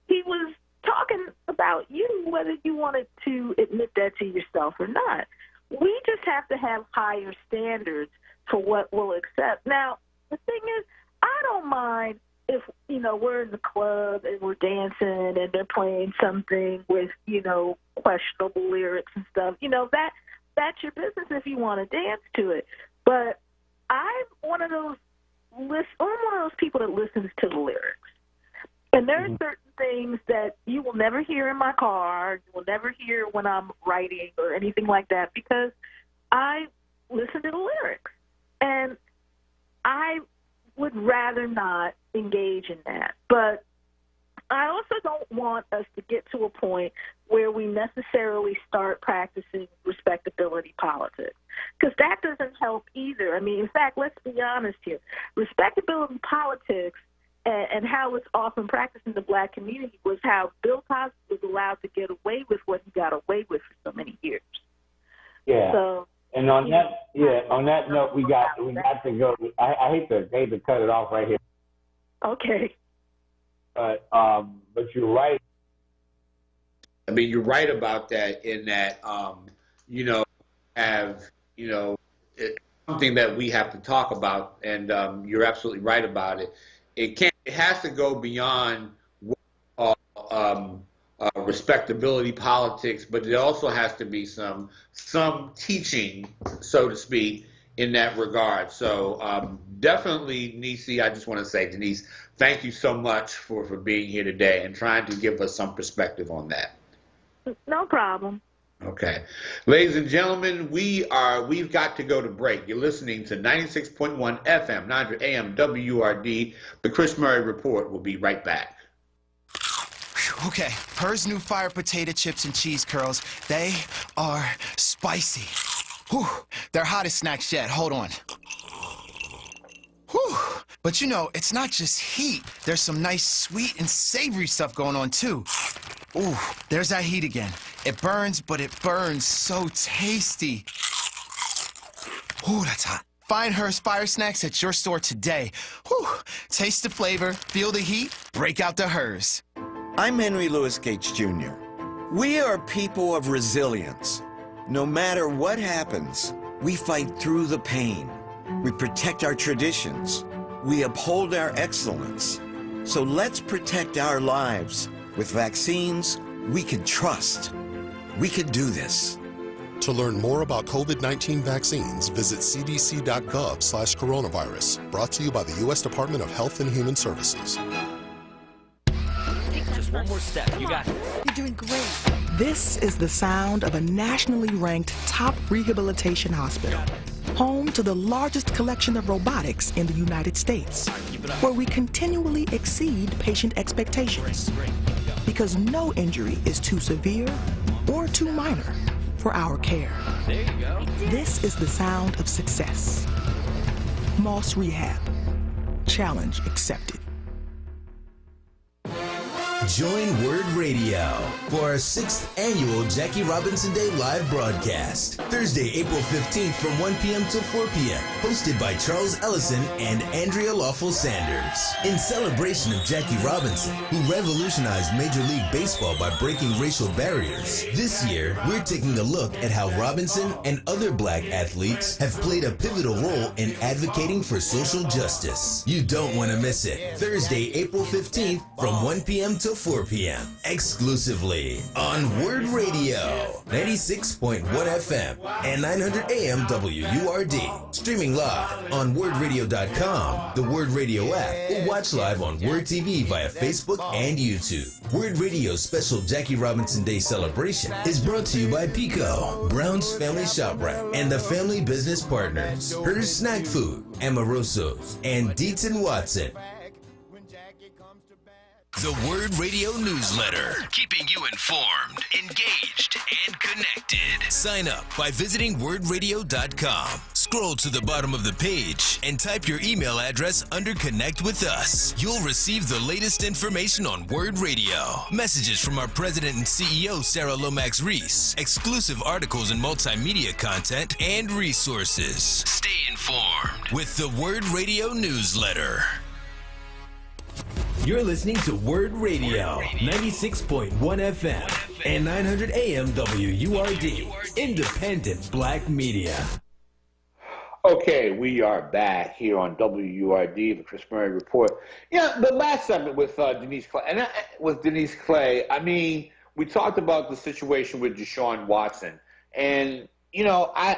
he was talking about you, whether you wanted to admit that to yourself or not. We just have to have higher standards for what we'll accept. Now, the thing is, I don't mind if, we're in the club and we're dancing and they're playing something with, questionable lyrics and stuff. That's your business if you want to dance to it. But I'm one of those people that listens to the lyrics. And there are certain things that you will never hear in my car, you will never hear when I'm writing or anything like that, because I listen to the lyrics. And I would rather not engage in that. But I also don't want us to get to a point where we necessarily start practicing respectability politics, because that doesn't help either. In fact, let's be honest here. Respectability politics and how it's often practiced in the black community was how Bill Cosby was allowed to get away with what he got away with for so many years. Yeah. So, and on that note, we got to go. I hate to cut it off right here. Okay. But you're right. I mean, you're right about that. In that, it's something that we have to talk about, and you're absolutely right about it. It has to go beyond respectability politics, but there also has to be some teaching, so to speak, in that regard. So definitely, Nisi, I just want to say, Denise, thank you so much for being here today and trying to give us some perspective on that. No problem. Okay. Ladies and gentlemen, we've got to go to break. You're listening to 96.1 FM, 900 AM, WURD. The Chris Murray Report will be right back. Okay, Her's new fire potato chips and cheese curls, they are spicy. Whew, they're hottest snacks yet. Hold on. Whew. But it's not just heat. There's some nice sweet and savory stuff going on too. Ooh, there's that heat again. It burns, but it burns so tasty. Ooh, that's hot. Find Her's Fire Snacks at your store today. Whew. Taste the flavor, feel the heat, break out the Her's. I'm Henry Louis Gates Jr. We are people of resilience. No matter what happens, we fight through the pain. We protect our traditions. We uphold our excellence. So let's protect our lives. With vaccines, we can trust. We can do this. To learn more about COVID-19 vaccines, visit cdc.gov/coronavirus. Brought to you by the U.S. Department of Health and Human Services. Just one more step. You got it. You're doing great. This is the sound of a nationally ranked top rehabilitation hospital, home to the largest collection of robotics in the United States, where we continually exceed patient expectations. Because no injury is too severe or too minor for our care. There you go. This is the sound of success. Moss Rehab. Challenge accepted. Join WURD Radio for our 6th annual Jackie Robinson Day live broadcast, Thursday, April 15th from 1 p.m. till 4 p.m., hosted by Charles Ellison and Andrea Lawful Sanders. In celebration of Jackie Robinson, who revolutionized Major League Baseball by breaking racial barriers, this year we're taking a look at how Robinson and other black athletes have played a pivotal role in advocating for social justice. You don't want to miss it. Thursday, April 15th from 1 p.m. till 4 p.m. exclusively on WURD Radio, 96.1 FM and 900 AM WURD. Streaming live on WURDradio.com, the WURD Radio app, or watch live on WURD TV via Facebook and YouTube. WURD Radio's special Jackie Robinson Day celebration is brought to you by Pico, Brown's Family ShopRite, and the Family Business Partners, Her's Snack Food, Amoroso's, and Dietz & Watson. The WURD Radio newsletter, keeping you informed, engaged, and connected. Sign up by visiting WURDradio.com. Scroll to the bottom of the page and type your email address under Connect with Us. You'll receive the latest information on WURD Radio, messages from our president and CEO, Sarah Lomax Reese, exclusive articles and multimedia content, and resources. Stay informed with the WURD Radio newsletter. You're listening to WURD Radio, 96.1 FM and 900 AM WURD, independent black media. Okay, we are back here on WURD, the Chris Murray Report. Yeah, the last segment with Denise Clay, I mean, we talked about the situation with Deshaun Watson, and I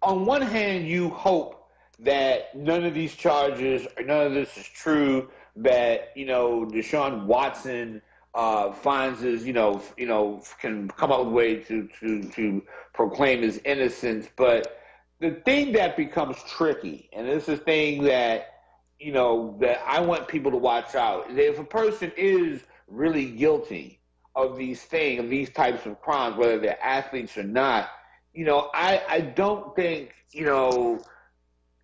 on one hand, you hope that none of these charges or none of this is true. That Deshaun Watson finds his can come up with a way to proclaim his innocence. But the thing that becomes tricky, and this is the thing that that I want people to watch out, is if a person is really guilty of these types of crimes, whether they're athletes or not, I don't think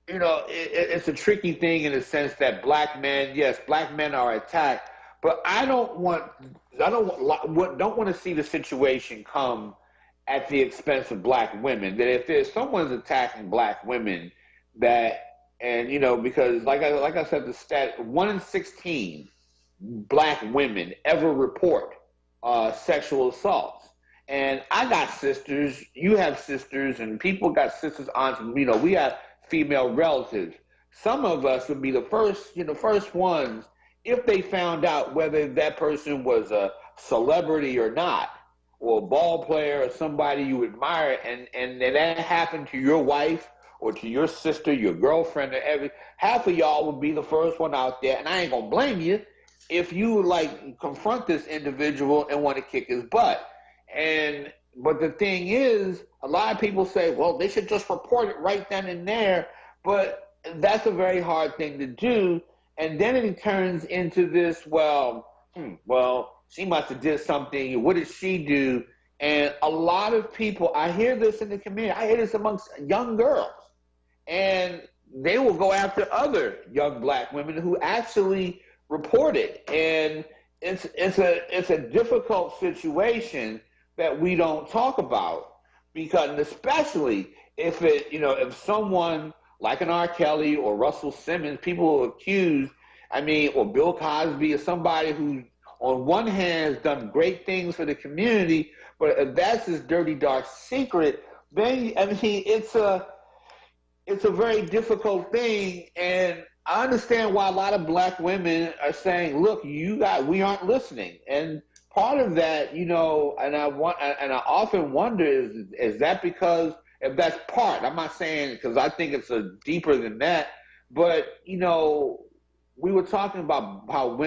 it's a tricky thing in the sense that black men are attacked, but I don't want to see the situation come at the expense of black women. That if there's someone's attacking black women, because like I said, the stat 1 in 16 black women ever report sexual assaults. And I got sisters, you have sisters, and people got sisters, aunts, we have female relatives. Some of us would be the first ones, if they found out whether that person was a celebrity or not, or a ball player or somebody you admire, and that happened to your wife or to your sister, your girlfriend, or half of y'all would be the first one out there, and I ain't gonna blame you if you confront this individual and want to kick his butt. But the thing is, a lot of people say, well, they should just report it right then and there, but that's a very hard thing to do. And then it turns into this, she must have did something. What did she do? And a lot of people, I hear this in the community. I hear this amongst young girls. And they will go after other young black women who actually report it. And it's a difficult situation that we don't talk about, because especially if someone like an R. Kelly or Russell Simmons, people who are accused, or Bill Cosby, or somebody who on one hand has done great things for the community, but if that's his dirty, dark secret, then it's a very difficult thing. And I understand why a lot of black women are saying, look, we aren't listening. And part of that, and I often wonder, is that because, if that's part, I'm not saying, because I think it's deeper than that, but, we were talking about how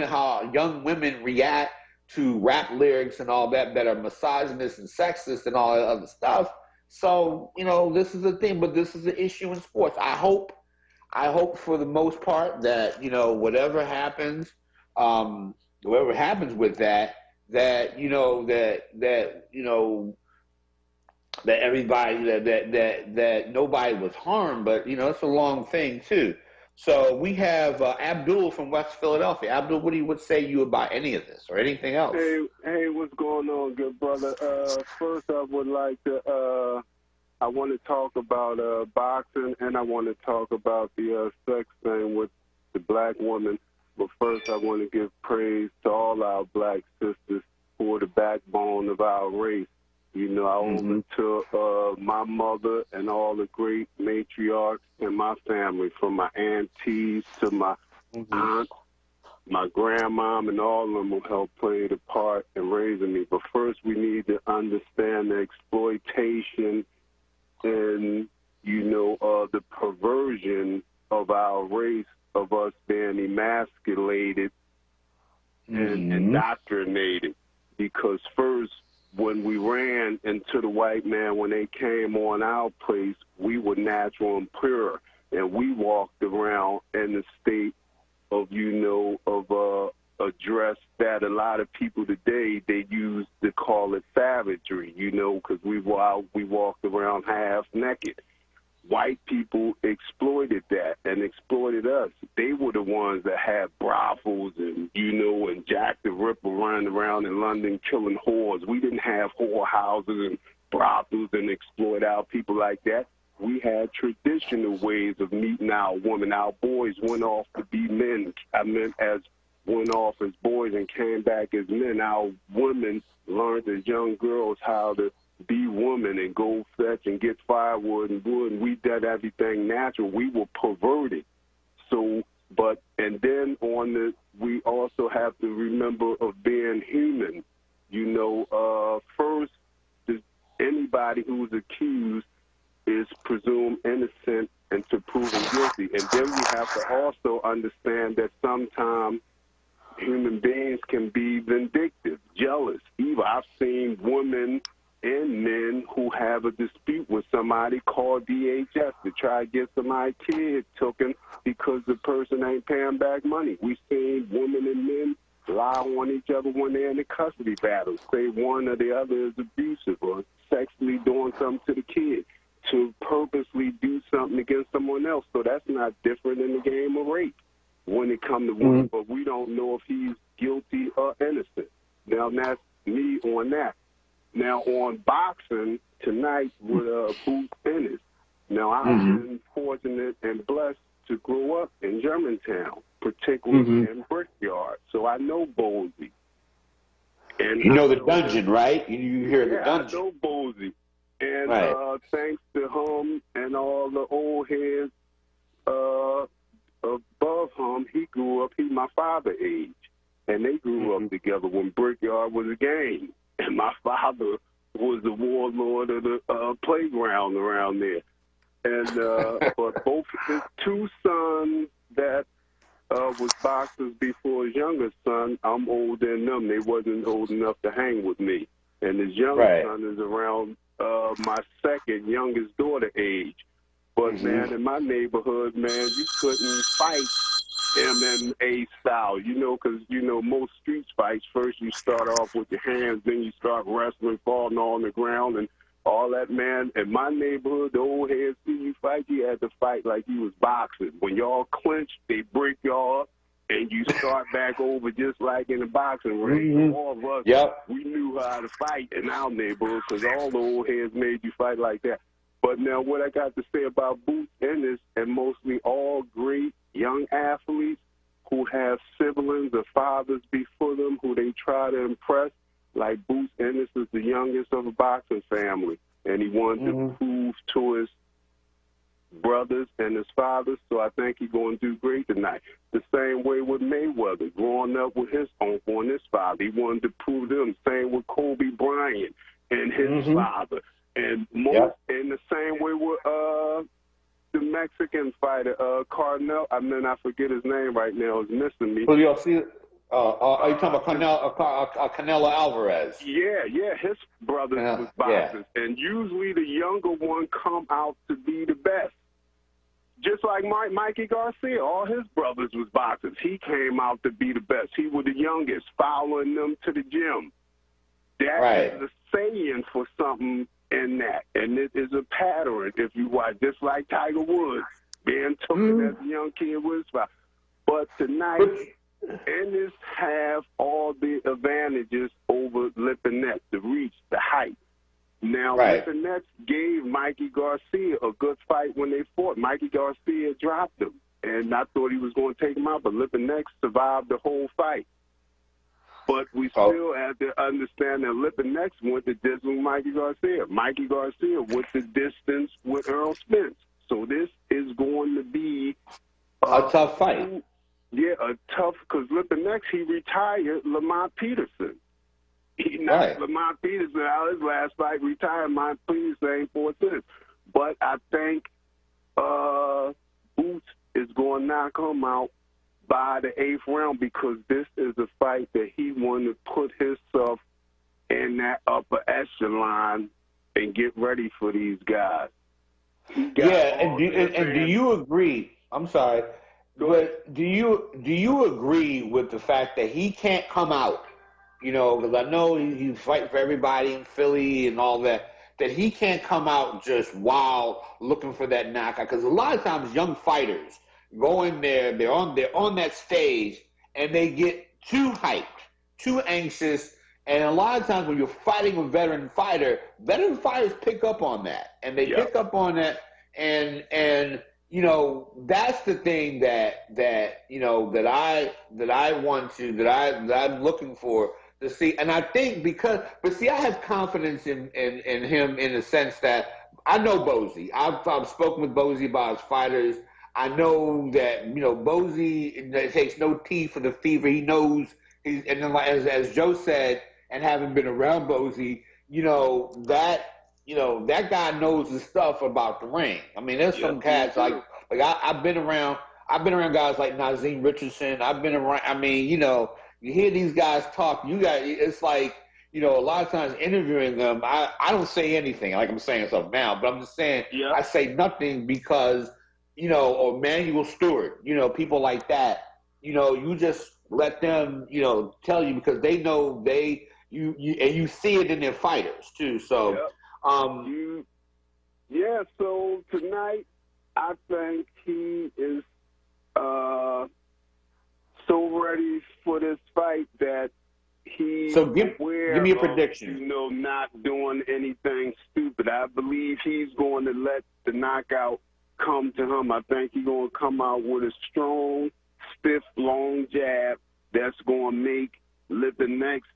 young women react to rap lyrics and all that are misogynist and sexist and all that other stuff. So, this is a thing, but this is an issue in sports. I hope for the most part that, whatever happens with that everybody, that nobody was harmed, but it's a long thing too. So we have Abdul from West Philadelphia. Abdul, what do you say you about any of this or anything else? Hey, what's going on, good brother? First, I would like to I want to talk about boxing, and I want to talk about the sex thing with the black woman. But first, I want to give praise to all our black sisters who are the backbone of our race. I owe it to my mother and all the great matriarchs in my family, from my aunties to my aunt, my grandmom, and all of them who helped play the part in raising me. But first, we need to understand the exploitation and, the perversion of our race, of us being emasculated and indoctrinated. Because first, when we ran into the white man, when they came on our place, we were natural and pure, and we walked around in the state of, of a dress that a lot of people today, they use to call it savagery, because we walked around half naked. White people exploited that and exploited us. They were the ones that had brothels and, and Jack the Ripper running around in London killing whores. We didn't have whorehouses and brothels and exploit our people like that. We had traditional ways of meeting our women. Our boys went off to be men. Went off as boys and came back as men. Our women learned as young girls how to be women and go fetch and get firewood and wood, and we did everything natural. We were perverted. And then we also have to remember of being human. First, anybody who's accused is presumed innocent until proven guilty. And then we have to also understand that sometimes human beings can be vindictive, jealous, evil. I've seen women and men who have a dispute with somebody call DHS to try to get somebody's kid taken because the person ain't paying back money. We've seen women and men lie on each other when they're in the custody battle, say one or the other is abusive or sexually doing something to the kid. to purposely do something against someone else. So that's not different in the game of rape when it comes to women. But we don't know if he's guilty or innocent. Now, that's me on that. Now, on boxing tonight with Boots Ennis. Now, I've been fortunate and blessed to grow up in Germantown, particularly in Brickyard. So I know Bozy. And you know the dungeon, right? You hear the dungeon. I know Bozy. And right. Thanks to him and all the old heads above him, he grew up, he's my father's age. And they grew up together when Brickyard was a game. And my father was the warlord of the playground around there. And but both his two sons that was boxers before his younger son, I'm older than them. They wasn't old enough to hang with me. And his younger son is around my second youngest daughter age. But, man, in my neighborhood, man, you couldn't fight MMA style, you know, because, you know, most street fights, first you start off with your hands, then you start wrestling, falling on the ground, and all that, man. In my neighborhood, the old heads see you fight, you had to fight like you was boxing. When y'all clinch, they break y'all up, and you start back over just like in the boxing ring. All of us, we knew how to fight in our neighborhood because all the old heads made you fight like that. But now what I got to say about Boots Ennis and mostly all great young athletes who have siblings or fathers before them who they try to impress, like Boots Ennis is the youngest of a boxing family, and he wanted to prove to his brothers and his fathers, so I think he's going to do great tonight. The same way with Mayweather, growing up with his uncle and his father. He wanted to prove them. Same with Kobe Bryant and his father. And in the same way with the Mexican fighter, Cardinal, I forget his name right now, is missing me. Well, you'll see. Are you talking about Canelo Alvarez? Yeah, his brothers was boxers. And usually the younger one come out to be the best. Just like Mikey Garcia, all his brothers was boxers. He came out to be the best. He was the youngest, following them to the gym. That is the saying for something in that. And it is a pattern if you watch, just like Tiger Woods being taken as a young kid with his father. But tonight, Ennis have all the advantages over Lipinets, the reach, the height. Now, Lipinets gave Mikey Garcia a good fight when they fought. Mikey Garcia dropped him, and I thought he was going to take him out, but Lipinets survived the whole fight. But we still have to understand that Lipinets went the distance with Mikey Garcia. Mikey Garcia went the distance with Earl Spence. So this is going to be a tough fight. Yeah, a tough, because Lipinets, he retired Lamont Peterson. He knocked Lamont Peterson out his last fight, retired Lamont Peterson, ain't fought since. But I think Boots is going to knock him out by the 8th round because this is a fight that he wanted to put himself in that upper echelon and get ready for these guys. And do you agree? I'm sorry, but do you agree with the fact that he can't come out? You know, because I know he's fighting for everybody in Philly and all that. That he can't come out just wild looking for that knockout. Because a lot of times young fighters go in there, they're on that stage, and they get too hyped, too anxious. And a lot of times when you're fighting a veteran fighters pick up on that, and they pick up on that, and you know, that's the thing that you know that I'm looking for to see. And I think but see, I have confidence in him in the sense that I know Bozy. I've spoken with Bozy about his fighters. I know that, you know, Bozy takes no tea for the fever. He knows, and then as Joe said, and having been around Bozy, that guy knows the stuff about the ring. I mean, there's some cats like I've been around guys like Nazeem Richardson. I've been around. I mean, you know, you hear these guys talk. It's like, you know, a lot of times interviewing them, I don't say anything like I'm saying something now, but I'm just saying I say nothing because, you know, or Manuel Stewart, you know, people like that, you know, you just let them, you know, tell you because they know and you see it in their fighters too. So, Yeah, so tonight I think he is so ready for this fight that he's give me a prediction. Of, not doing anything stupid. I believe he's going to let the knockout come to him. I think he's going to come out with a strong, stiff, long jab that's going to make Lipinets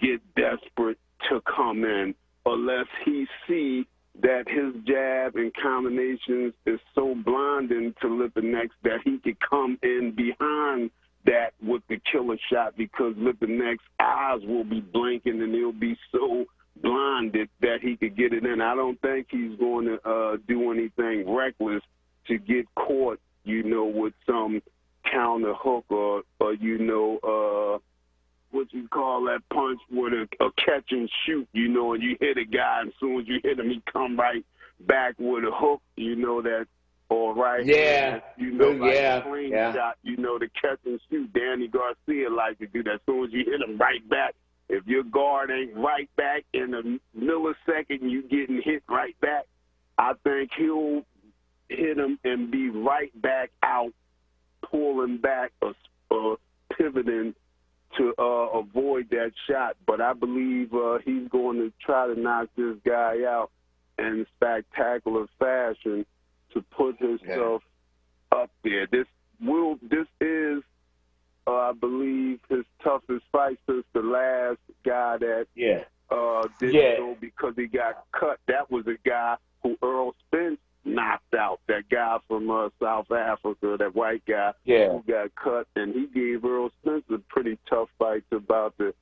get desperate to come in, unless he see that his jab and combinations is so blinding to Lipinets that he could come in behind that with the killer shot, because Lipinets' eyes will be blinking and he'll be so blinded that he could get it in. I don't think he's going to do anything reckless to get caught, with some counter hook or what you call that punch with a catch and shoot, and you hit a guy, and as soon as you hit him, he come right back with a hook, that, all right. Yeah. Like clean shot, the catch and shoot. Danny Garcia likes to do that. As soon as you hit him right back, if your guard ain't right back in a millisecond, you getting hit right back. I think he'll hit him and be right back out, pulling back or pivoting to avoid that shot. But I believe he's going to try to knock this guy out in spectacular fashion to put himself up there. This is, I believe, his toughest fight since the last guy that didn't go because he got cut. That was a guy who Earl Spence knocked out, that guy from South Africa, that white guy who got cut, and he gave Earl Spence a pretty tough fight to about the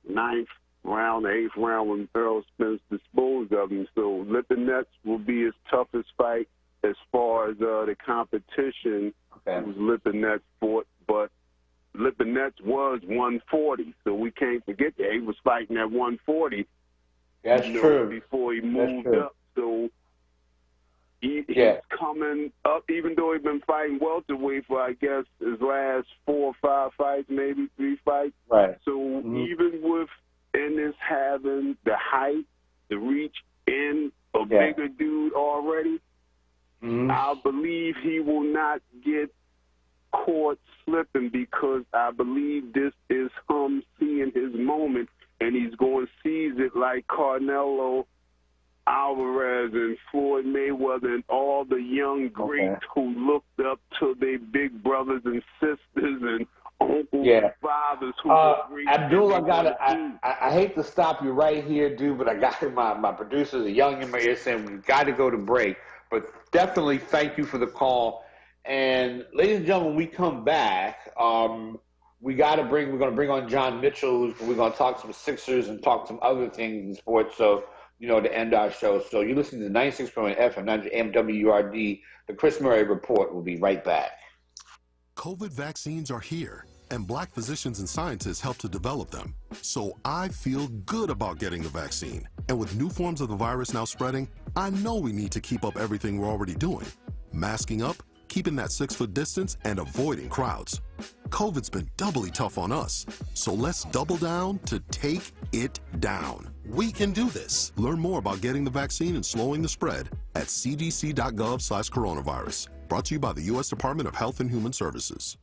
9th round, the 8th round, when Earl Spence disposed of him. So Lipinets will be his toughest fight as far as the competition whose Lipinets fought, but Lipinets was 140, so we can't forget that. He was fighting at 140 That's true. before he moved up. So he's coming up, even though he's been fighting welterweight for, I guess, his last 4 or 5 fights, maybe 3 fights. Right. So even with Ennis having the height, the reach, and a bigger dude already, I believe he will not get caught slipping, because I believe this is him seeing his moment, and he's going to seize it like Canelo Alvarez and Floyd Mayweather and all the young greats who looked up to their big brothers and sisters and uncles and fathers who were great. Abdul, I hate to stop you right here, dude, but I got my producers are young in my ear saying we've got to go to break. But definitely thank you for the call. And ladies and gentlemen, when we come back, we're going to bring on John Mitchell. We're going to talk some Sixers and talk some other things in sports. So, to end our show. So you're listening to 96.1 FM, 900 AM WURD. The Chris Murray Report will be right back. COVID vaccines are here, and Black physicians and scientists help to develop them. So I feel good about getting the vaccine. And with new forms of the virus now spreading, I know we need to keep up everything we're already doing. Masking up, keeping that 6-foot distance, and avoiding crowds. COVID's been doubly tough on us, so let's double down to take it down. We can do this. Learn more about getting the vaccine and slowing the spread at cdc.gov/coronavirus. Brought to you by the U.S. Department of Health and Human Services.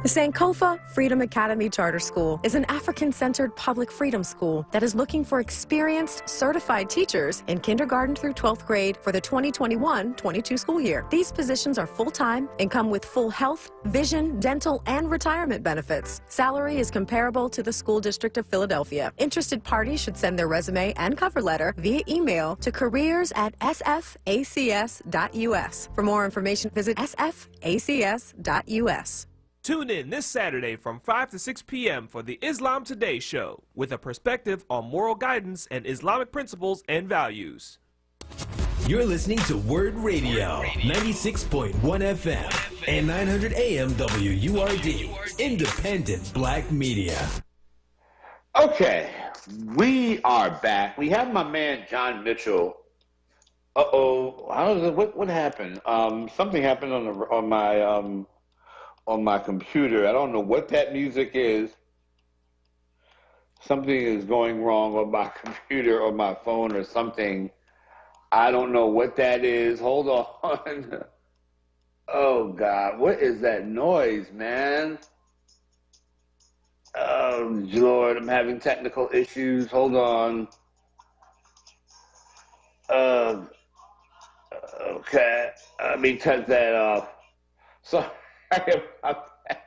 The Sankofa Freedom Academy Charter School is an African-centered public freedom school that is looking for experienced, certified teachers in kindergarten through 12th grade for the 2021-22 school year. These positions are full-time and come with full health, vision, dental, and retirement benefits. Salary is comparable to the School District of Philadelphia. Interested parties should send their resume and cover letter via email to careers@sfacs.us. For more information, visit sfacs.us. Tune in this Saturday from 5 to 6 p.m. for the Islam Today show, with a perspective on moral guidance and Islamic principles and values. You're listening to WURD Radio, 96.1 FM and 900 AM WURD, independent black media. Okay, we are back. We have my man John Mitchell. What happened? Something happened on my computer. I don't know what that music is. Something is going wrong on my computer or my phone or something. I don't know what that is. Hold on. Oh, God. What is that noise, man? Oh, Lord, I'm having technical issues. Hold on. Okay. Let me cut that off. Sorry about that.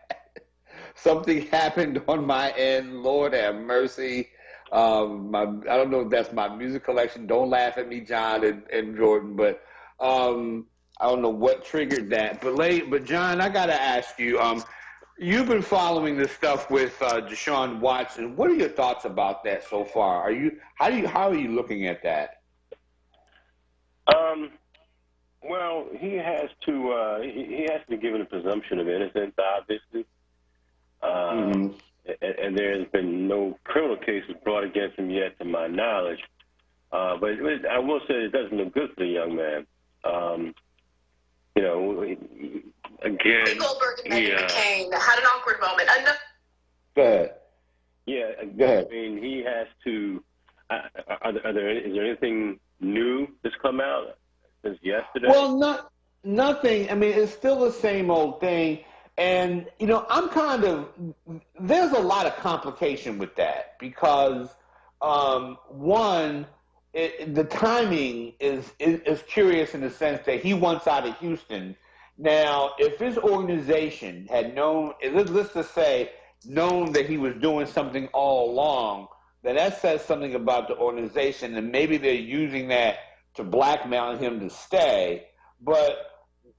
Something happened on my end. Lord have mercy. I don't know if that's my music collection. Don't laugh at me, John and Jordan, but I don't know what triggered that. But John, I got to ask you, you've been following this stuff with Deshaun Watson. What are your thoughts about that so far? How are you looking at that? Well, he has to be given a presumption of innocence, obviously. And there's been no criminal cases brought against him yet, to my knowledge. But I will say it doesn't look good for the young man. You know, again, Goldberg and Meghan McCain had an awkward moment. Go ahead. Yeah, Go ahead. I mean, he has to. Is there anything new that's come out since yesterday? Well, nothing. I mean, it's still the same old thing. And, you know, there's a lot of complication with that because, one, the timing is curious in the sense that he wants out of Houston. Now, if his organization had known, let's just say, known that he was doing something all along, then that says something about the organization, and maybe they're using that to blackmail him to stay. But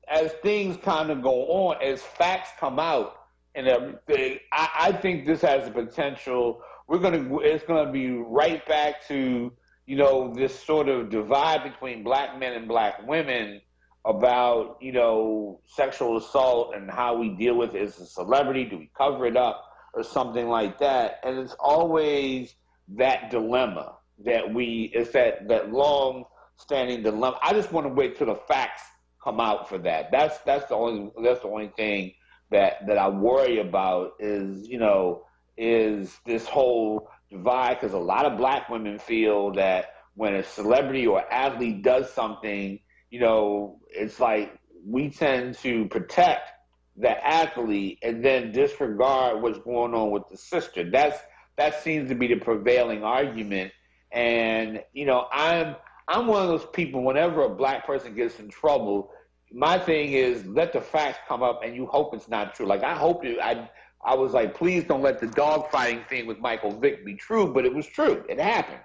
as things kind of go on, as facts come out and everything, I think this has the potential. It's gonna be right back to, you know, this sort of divide between black men and black women about, you know, sexual assault and how we deal with it. As a celebrity, do we cover it up or something like that? And it's always that dilemma it's that long-standing dilemma. I just want to wait till the facts come out for that. That's the only thing that I worry about is, you know, is this whole divide, because a lot of black women feel that when a celebrity or athlete does something, you know, it's like we tend to protect the athlete and then disregard what's going on with the sister. That seems to be the prevailing argument. And, you know, I'm one of those people, whenever a black person gets in trouble, my thing is let the facts come up and you hope it's not true. Like, I was like, please don't let the dogfighting thing with Michael Vick be true, but it was true. It happened.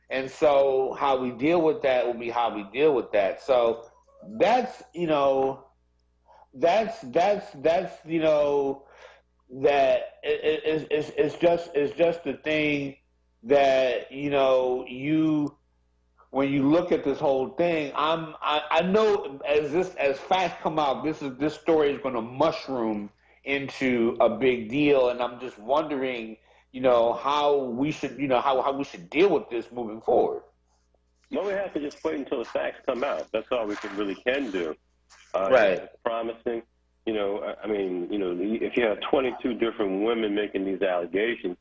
And so how we deal with that will be how we deal with that. So that's, you know, that's you know, that it's just the thing that, you know, when you look at this whole thing, I know as facts come out, this story is going to mushroom into a big deal, and I'm just wondering, you know, how we should deal with this moving forward. Well, we have to just wait until the facts come out. That's all we really can do. Right. It's promising. You know, I mean, you know, if you have 22 different women making these allegations,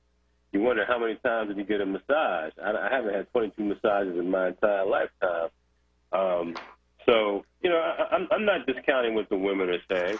you wonder how many times did you get a massage? I haven't had 22 massages in my entire lifetime. So, you know, I'm not discounting what the women are saying.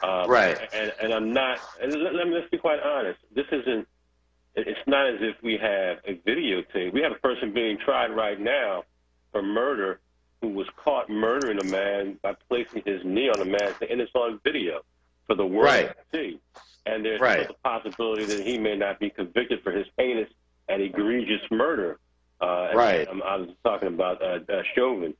Right. And I'm not, and let's be quite honest. It's not as if we have a videotape. We have a person being tried right now for murder who was caught murdering a man by placing his knee on a man, and it's on video for the world to see. And there's still the possibility that he may not be convicted for his heinous and egregious murder. I was talking about Chauvin.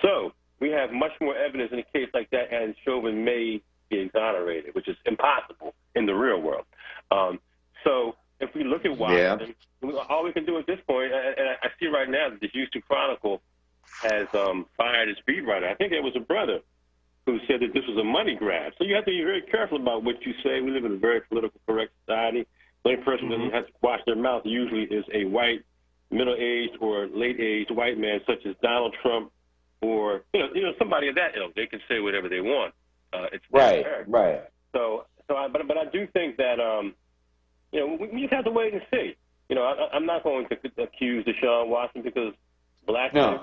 So we have much more evidence in a case like that, and Chauvin may be exonerated, which is impossible in the real world. So if we look at Washington, all we can do at this point, and I see right now that the Houston Chronicle has fired its beat writer. I think it was a brother who said that this was a money grab. So you have to be very careful about what you say. We live in a very politically correct society. The only person that has to watch their mouth usually is a white, middle-aged or late-aged white man, such as Donald Trump, or you know somebody of that ilk. They can say whatever they want. It's right. So but I do think that you know, we just have to wait and see. You know, I'm not going to accuse Deshaun Watson because Black men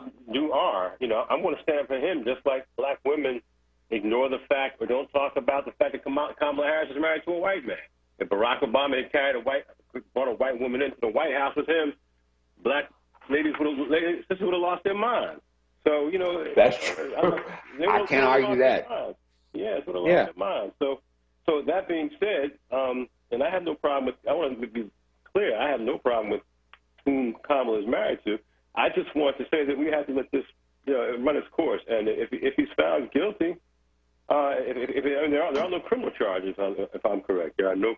are. You know, I'm going to stand for him just like black women ignore the fact or don't talk about the fact that Kamala Harris is married to a white man. If Barack Obama had brought a white woman into the White House with him, black sisters would have lost their minds. So, you know, that's true. I can't argue that. Yeah, it's would have lost their minds. So that being said, and I have no problem with, I want to be clear, I have no problem with whom Kamala is married to. I just want to say that we have to let this run its course. And if he's found guilty, there are no criminal charges, if I'm correct. There are no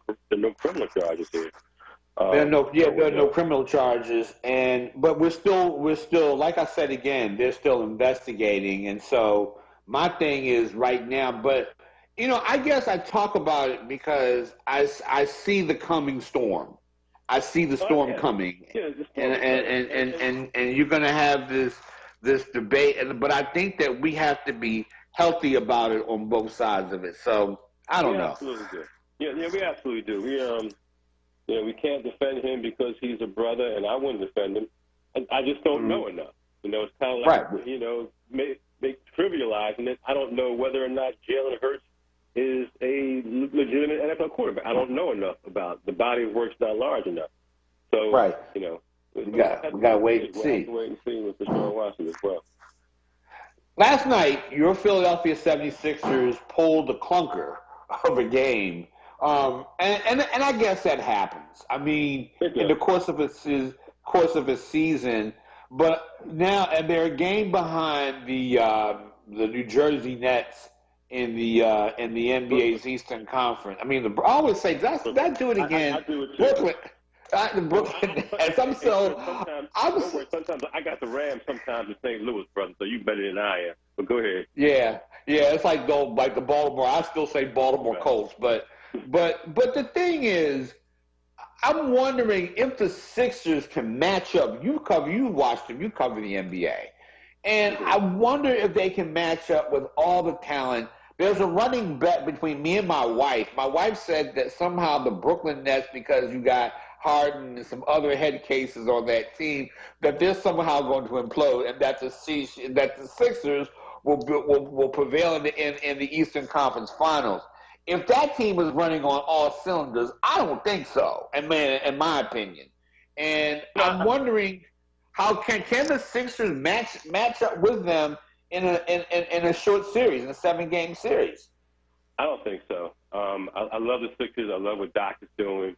criminal charges here. There are no criminal charges, but we're still, like I said again, they're still investigating. And so my thing is right now, but you know, I guess I talk about it because I see the coming storm. I see the storm coming, and you're going to have this debate. But I think that we have to be healthy about it on both sides of it. So I don't know. Absolutely do. Yeah, we absolutely do. We can't defend him because he's a brother, and I wouldn't defend him. I just don't know enough. You know, it's kind of like make trivializing it. I don't know whether or not Jalen Hurts is a legitimate NFL quarterback. I don't know enough about the body of work's not large enough. So we got to wait and see. We have to wait and see with Deshaun Watson as well. Last night, your Philadelphia 76ers pulled the clunker of a game. And I guess that happens. I mean, in the course of a season, but now and they're a game behind the New Jersey Nets in the NBA's Eastern Conference. I mean, I always say that do it again. I do it too. Brooklyn. The Brooklyn Nets. Sometimes I got the Rams sometimes in St. Louis, brother. So you better than I am. But go ahead. Yeah. It's like the Baltimore. I still say Baltimore Colts, but the thing is, I'm wondering if the Sixers can match up. You watched them. You cover the NBA, and I wonder if they can match up with all the talent. There's a running bet between me and my wife. My wife said that somehow the Brooklyn Nets, because you got Harden and some other head cases on that team, that they're somehow going to implode, and that the Sixers will prevail in the Eastern Conference Finals. If that team is running on all cylinders, I don't think so, in my opinion. And I'm wondering how can the Sixers match up with them in a short series, in a 7-game series? I don't think so. I love the Sixers. I love what Doc is doing.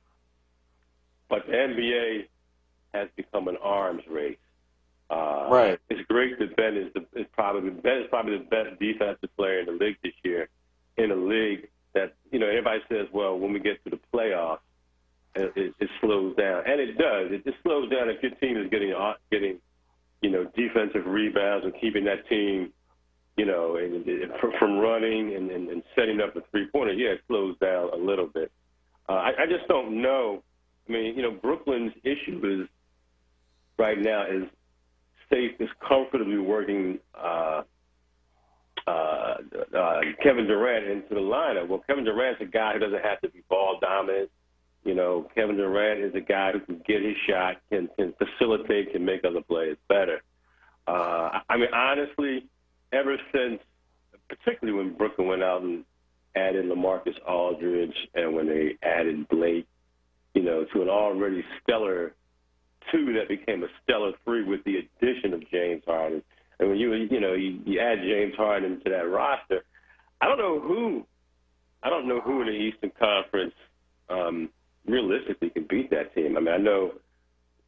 But the NBA has become an arms race. Right. It's great that Ben is probably the best defensive player in the league this year, in a league that, everybody says, well, when we get to the playoffs, it slows down. And it does. It slows down if your team is getting defensive rebounds and keeping that team, from running and setting up a three-pointer. Yeah, it slows down a little bit. I just don't know. I mean, Brooklyn's issue is right now is comfortably working Kevin Durant into the lineup. Well, Kevin Durant's a guy who doesn't have to be ball dominant. Kevin Durant is a guy who can get his shot, can facilitate, can make other players better. I mean, honestly, ever since, particularly when Brooklyn went out and added LaMarcus Aldridge and when they added Blake, to an already stellar 2 that became a stellar 3 with the addition of James Harden. And when you add James Harden to that roster, I don't know who in the Eastern Conference realistically can beat that team. I mean, I know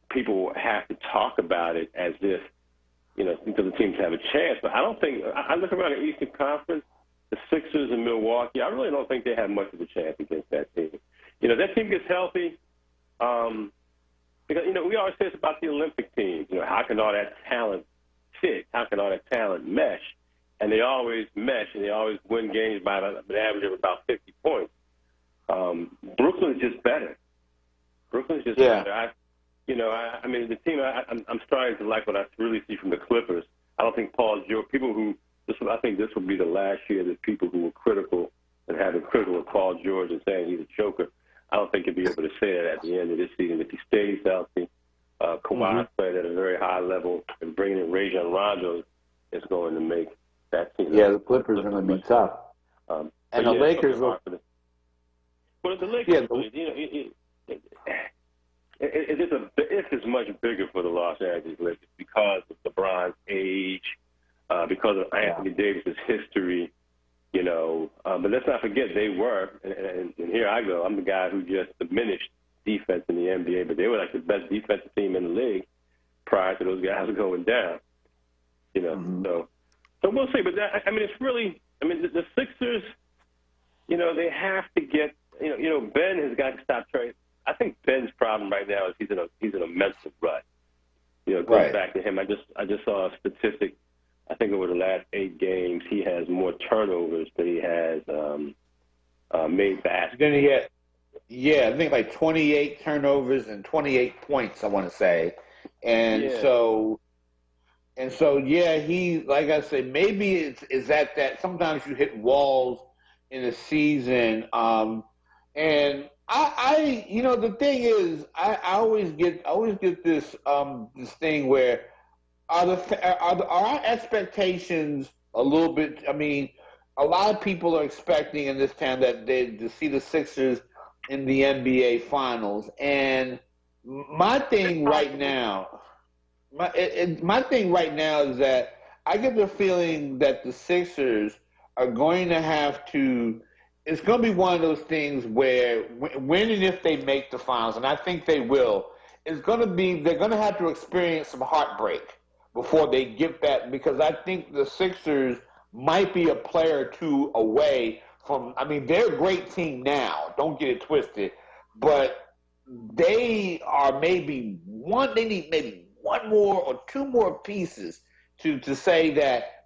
people have to talk about it as if, because the teams have a chance, but I don't think, I look around the Eastern Conference, the Sixers and Milwaukee, I really don't think they have much of a chance against that team. That team gets healthy, because, we always say this about the Olympic teams, how can all that talent fit? How can all that talent mesh? And they always mesh, and they always win games by an average of about 50 points. Brooklyn's just better. Better. I mean, the team, I'm starting to like what I really see from the Clippers. I don't think Paul George, I think this will be the last year that people who were critical and having critical of Paul George and saying he's a choker, I don't think he'll be able to say that at the end of this season if he stays healthy. Kawhi played at a very high level, and bringing in Rajon Rondo is going to make that team. Yeah, the Clippers are going to be tough. And the Lakers will. Well, the Lakers, it is much bigger for the Los Angeles Lakers because of LeBron's age, because of Anthony Davis's history, But let's not forget they were, and here I go, I'm the guy who just diminished defense in the NBA, but they were like the best defensive team in the league prior to those guys going down. So we'll see. But it's really, the Sixers, they have to get, Ben has got to stop trying. I think Ben's problem right now is he's in a mental rut. Going back to him, I just saw a statistic. I think over the last 8 games, he has more turnovers than he has made baskets. Then he had, I think like 28 turnovers and 28 points, I want to say. So he, like I said, maybe it's that sometimes you hit walls in a season. And I the thing is, I always get this thing where are our expectations a little bit? A lot of people are expecting in this time to see the Sixers in the NBA Finals, and my thing right now is that I get the feeling that the Sixers are going to have to. It's going to be one of those things where when and if they make the finals, and I think they will, they're going to have to experience some heartbreak before they get that, because I think the Sixers might be a player or two away from, they're a great team now, don't get it twisted, but they are they need maybe one more or 2 more pieces to say that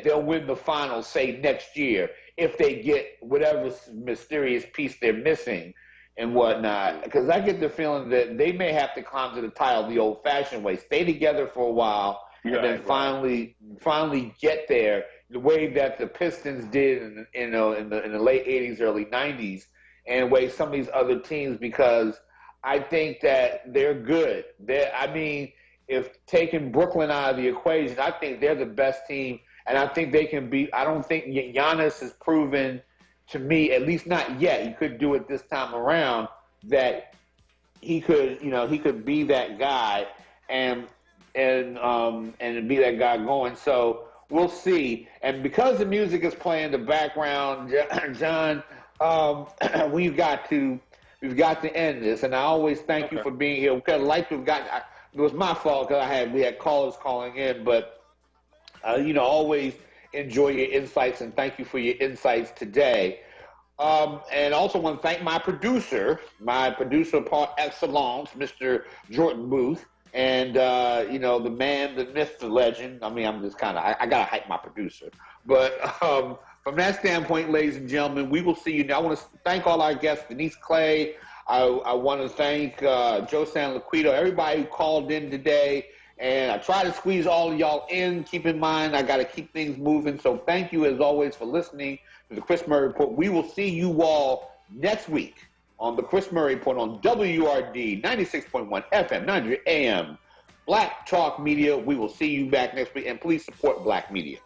they'll win the finals, say next year, if they get whatever mysterious piece they're missing and whatnot. Because I get the feeling that they may have to climb to the tile the old-fashioned way, stay together for a while, and then finally get there the way that the Pistons did in the late 80s, early 90s, and the way some of these other teams, because I think that they're good. If taking Brooklyn out of the equation, I think they're the best team, and I think they can beat. I don't think Giannis has proven to me, at least not yet, he could do it this time around, that he could be that guy and be that guy going. So we'll see. And because the music is playing in the background, John, we've got to end this. And I always thank you for being here. It was my fault because we had callers calling in, but always enjoy your insights, and thank you for your insights today. And also want to thank my producer par excellence, Mr. Jordan Booth, and the man, the myth, the legend. I'm just I gotta hype my producer, but from that standpoint, ladies and gentlemen, we will see you now. I want to thank all our guests, Denise Clay. I want to thank Joe San Liquido, everybody who called in today. And I try to squeeze all of y'all in. Keep in mind, I got to keep things moving. So thank you, as always, for listening to the Chris Murray Report. We will see you all next week on the Chris Murray Report on WURD 96.1 FM, 900 AM. Black Talk Media. We will see you back next week. And please support Black media.